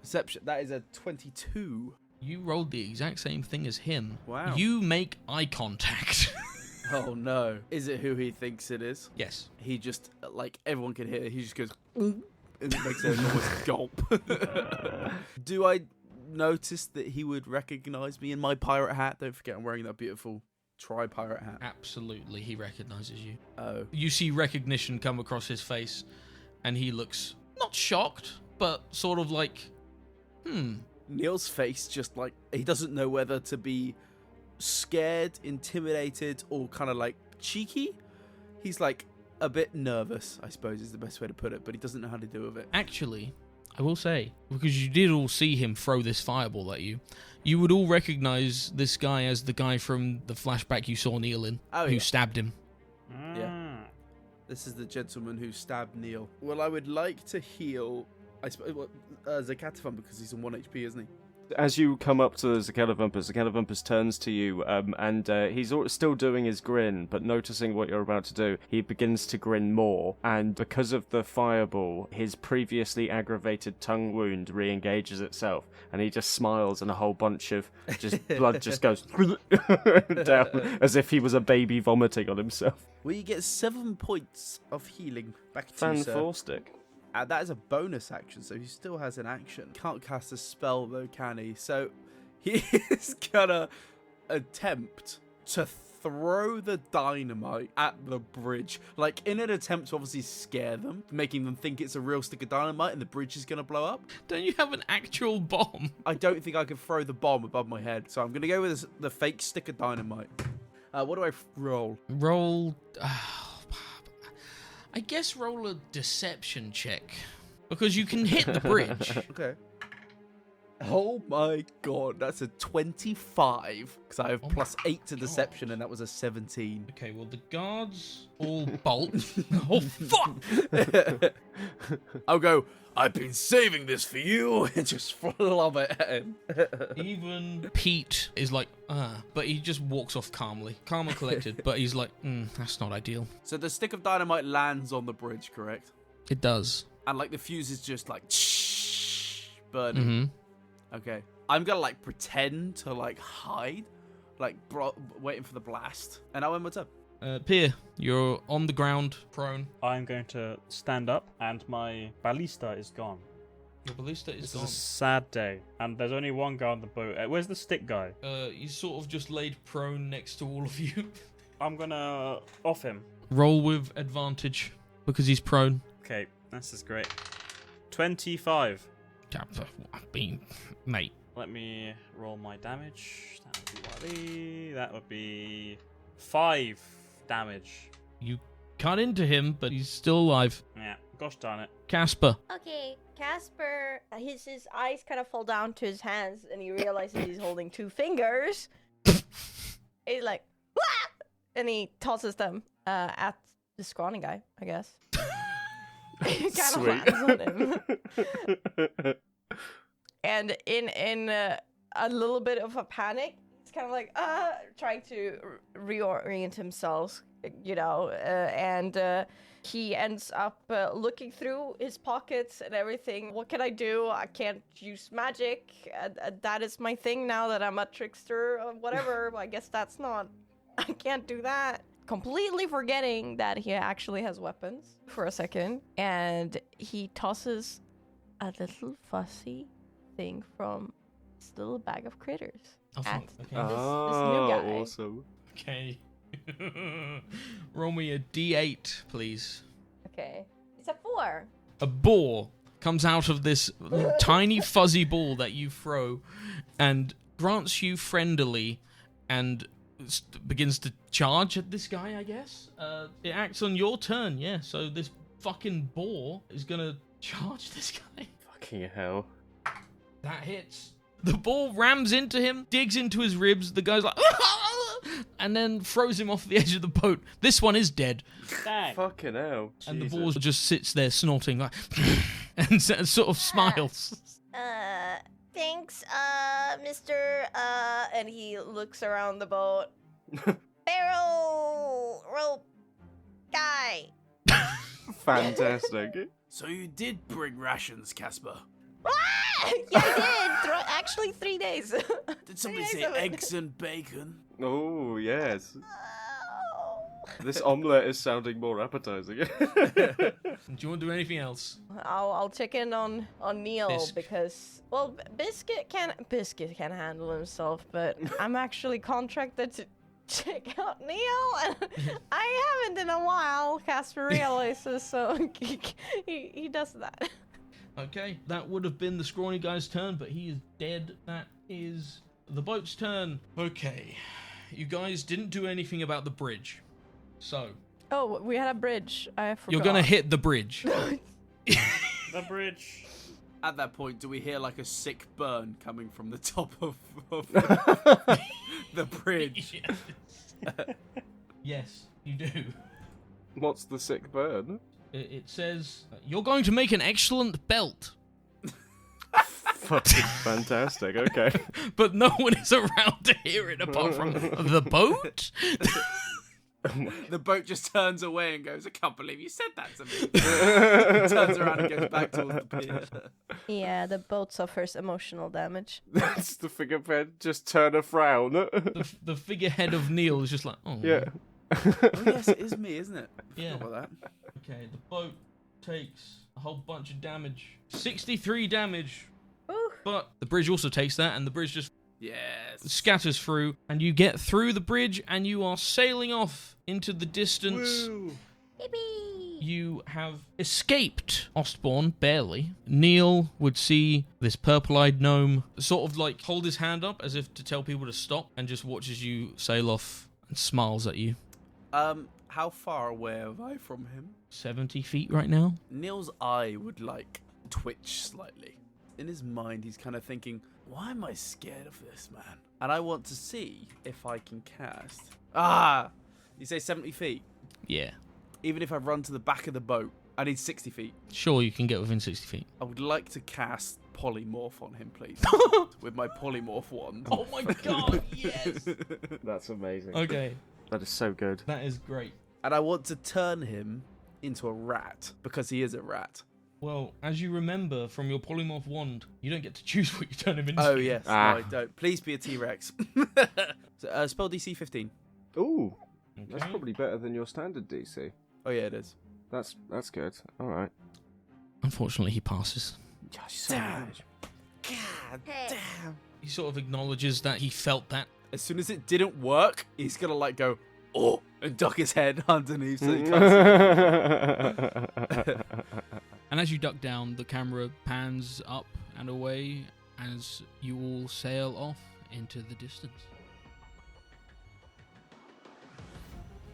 S5: Perception, that is a 22.
S1: You rolled the exact same thing as him.
S5: Wow.
S1: You make eye contact.
S5: Oh no. Is it who he thinks it is?
S1: Yes.
S5: He just, like, everyone can hear it. He just goes, and makes an enormous gulp. Do I notice that he would recognize me in my pirate hat? Don't forget I'm wearing that beautiful tri-pirate hat.
S1: Absolutely, he recognizes you.
S5: Oh.
S1: You see recognition come across his face, and he looks not shocked, but sort of like,
S5: Neil's face just like, he doesn't know whether to be scared, intimidated, or kind of like cheeky. He's like a bit nervous, I suppose is the best way to put it, but he doesn't know how to deal with it.
S1: Actually, I will say, because you did all see him throw this fireball at you, you would all recognize this guy as the guy from the flashback you saw Neil in, who stabbed him.
S5: Yeah. This is the gentleman who stabbed Neil. Well, I would like to heal, I suppose, Zakatafan, because he's on 1 HP, isn't he?
S3: As you come up to Zakatawumpus turns to you, and he's still doing his grin, but noticing what you're about to do, he begins to grin more, and because of the fireball, his previously aggravated tongue wound re-engages itself, and he just smiles, and a whole bunch of blood just goes down, as if he was a baby vomiting on himself.
S5: Well, you get 7 points of healing back to you, sir.
S3: Fantastic.
S5: That is a bonus action, so he still has an action. Can't cast a spell, though, can he? So he is gonna attempt to throw the dynamite at the bridge. Like, in an attempt to obviously scare them, making them think it's a real stick of dynamite and the bridge is gonna blow up.
S1: Don't you have an actual bomb?
S5: I don't think I can throw the bomb above my head, so I'm gonna go with the fake stick of dynamite. What do I roll?
S1: Roll... I guess roll a deception check. Because you can hit the bridge.
S5: Okay. Oh my god, that's a 25. Because I have +8 to deception, and that was a 17.
S1: Okay, well, the guards all bolt. Oh, fuck!
S5: I'll go, I've been saving this for you, and just flub it at him.
S1: Even Pete is like, but he just walks off calmly. Calm and collected, but he's like, that's not ideal.
S5: So the stick of dynamite lands on the bridge, correct?
S1: It does.
S5: And like the fuse is just like, burning.
S1: Mm-hmm.
S5: Okay. I'm gonna like pretend to like hide, like waiting for the blast. And now my turn.
S1: Pier, you're on the ground, prone.
S2: I'm going to stand up, and my ballista is gone.
S1: Your ballista is
S2: This
S1: gone.
S2: is a sad day, and there's only one guy on the boat. Where's the stick guy?
S1: He's sort of just laid prone next to all of you.
S2: I'm gonna off him.
S1: Roll with advantage, because he's prone.
S2: Okay, this is great. 25.
S1: Mate.
S2: Let me roll my damage. That would be 5 damage.
S1: You cut into him, but he's still alive.
S2: Yeah, gosh darn it.
S1: Casper.
S6: Okay, Casper, his eyes kind of fall down to his hands, and he realizes he's holding 2 fingers. He's like, "Wah!" And he tosses them at the scrawny guy, I guess. He kind of lands on him. And in a little bit of a panic, he's kind of like, trying to reorient himself, and he ends up looking through his pockets and everything. What can I do? I can't use magic. That is my thing now that I'm a trickster or whatever. I guess that's not... I can't do that. Completely forgetting that he actually has weapons for a second. And he tosses a little fussy thing from his little bag of critters at this new guy.
S3: Awesome.
S1: Okay. Roll me a D8, please.
S6: Okay. It's a 4.
S1: A ball comes out of this tiny fuzzy ball that you throw and grants you friendly and begins to charge at this guy, I guess. It acts on your turn, yeah. So this fucking ball is gonna charge this guy.
S3: Fucking hell.
S1: That hits. The ball rams into him, digs into his ribs. The guy's like, and then throws him off the edge of the boat. This one is dead.
S2: Dang.
S3: Fucking hell.
S1: And
S3: Jesus.
S1: the ball just sits there snorting like, and sort of smiles.
S6: Thanks, Mr. And he looks around the boat. Barrel rope guy.
S3: Fantastic.
S5: So you did bring rations, Casper.
S6: Yeah, I did. Actually, 3 days.
S5: Did somebody
S6: 3
S5: say
S6: days of it.
S5: eggs and bacon?
S3: Oh, yes.
S6: Oh.
S3: This omelette is sounding more appetizing.
S1: Do you want to do anything else?
S6: I'll check in on Neil
S1: Bisc.
S6: because Biscuit can handle himself, but I'm actually contracted to check out Neil, and I haven't in a while. Casper realizes, so he does that.
S1: Okay, that would have been the scrawny guy's turn, but he is dead. That is the boat's turn. Okay, you guys didn't do anything about the bridge. So,
S4: Oh, we had a bridge. I forgot.
S1: you're going to hit the bridge.
S2: The bridge.
S5: At that point, do we hear like a sick burn coming from the top of the bridge?
S1: Yes, you do.
S3: What's the sick burn?
S1: It says, you're going to make an excellent belt.
S3: Fucking fantastic. Okay.
S1: But no one is around to hear it apart from the boat.
S5: The boat just turns away and goes, I can't believe you said that to me. Turns around and goes back towards the pier.
S4: Yeah, the boat suffers emotional damage.
S3: That's the figurehead. Just turn a frown.
S1: The figurehead of Neil is just like, oh.
S3: Yeah.
S5: Oh, yes, it is me, isn't it? I
S1: Yeah.
S5: forgot about that.
S1: Okay, the boat takes a whole bunch of damage. 63 damage.
S4: Ooh.
S1: But the bridge also takes that, and the bridge just
S5: Yes.
S1: scatters through, and you get through the bridge, and you are sailing off into the distance.
S5: Woo.
S4: Yippee!
S1: You have escaped Ostbourne, barely. Neil would see this purple-eyed gnome sort of like hold his hand up as if to tell people to stop, and just watches you sail off and smiles at you.
S5: How far away am I from him?
S1: 70 feet right now.
S5: Neil's eye would like twitch slightly. In his mind, he's kind of thinking, why am I scared of this man? And I want to see if I can cast. You say 70 feet?
S1: Yeah.
S5: Even if I run to the back of the boat, I need 60 feet.
S1: Sure, you can get within 60 feet.
S5: I would like to cast polymorph on him, please. With my polymorph wand.
S1: Oh my god, yes!
S3: That's amazing.
S1: Okay,
S3: That is so good.
S1: that is great.
S5: And I want to turn him into a rat, because he is a rat.
S1: Well, as you remember from your polymorph wand, you don't get to choose what you turn him into.
S5: Oh, yes. No,
S3: Ah.
S5: I don't. Please be a T-Rex. So, spell DC 15.
S3: Ooh,
S1: Okay.
S3: that's probably better than your standard DC.
S5: Oh, yeah, it is.
S3: That's good. All right.
S1: Unfortunately, he passes.
S5: Damn. God damn.
S1: He sort of acknowledges that he felt that.
S5: As soon as it didn't work, he's going to like go, oh, and duck his head underneath so he can't see.
S1: And as you duck down, the camera pans up and away as you all sail off into the distance.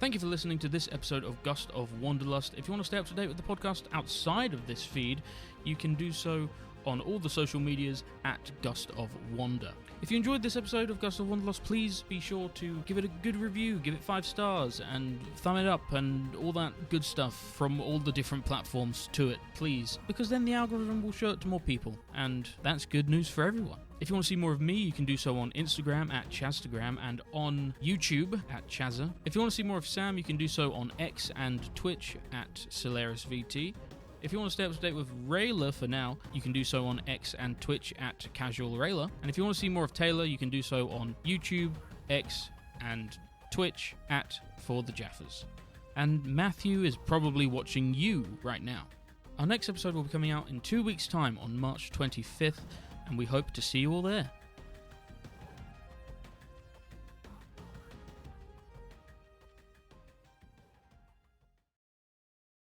S1: Thank you for listening to this episode of Gust of Wanderlust. If you want to stay up to date with the podcast outside of this feed, you can do so on all the social medias at Gust of Wander. If you enjoyed this episode of Gust of Wanderlust, please be sure to give it a good review, give it 5 stars, and thumb it up, and all that good stuff from all the different platforms to it, please. Because then the algorithm will show it to more people, and that's good news for everyone. If you want to see more of me, you can do so on Instagram at Chazstagram and on YouTube at Chazza. If you want to see more of Sam, you can do so on X and Twitch at SolarisVT. If you want to stay up to date with Rayla for now, you can do so on X and Twitch at Casual Rayla. And if you want to see more of Taylor, you can do so on YouTube, X, and Twitch at ForTheJaffas. And Matthew is probably watching you right now. Our next episode will be coming out in 2 weeks' time on March 25th, and we hope to see you all there.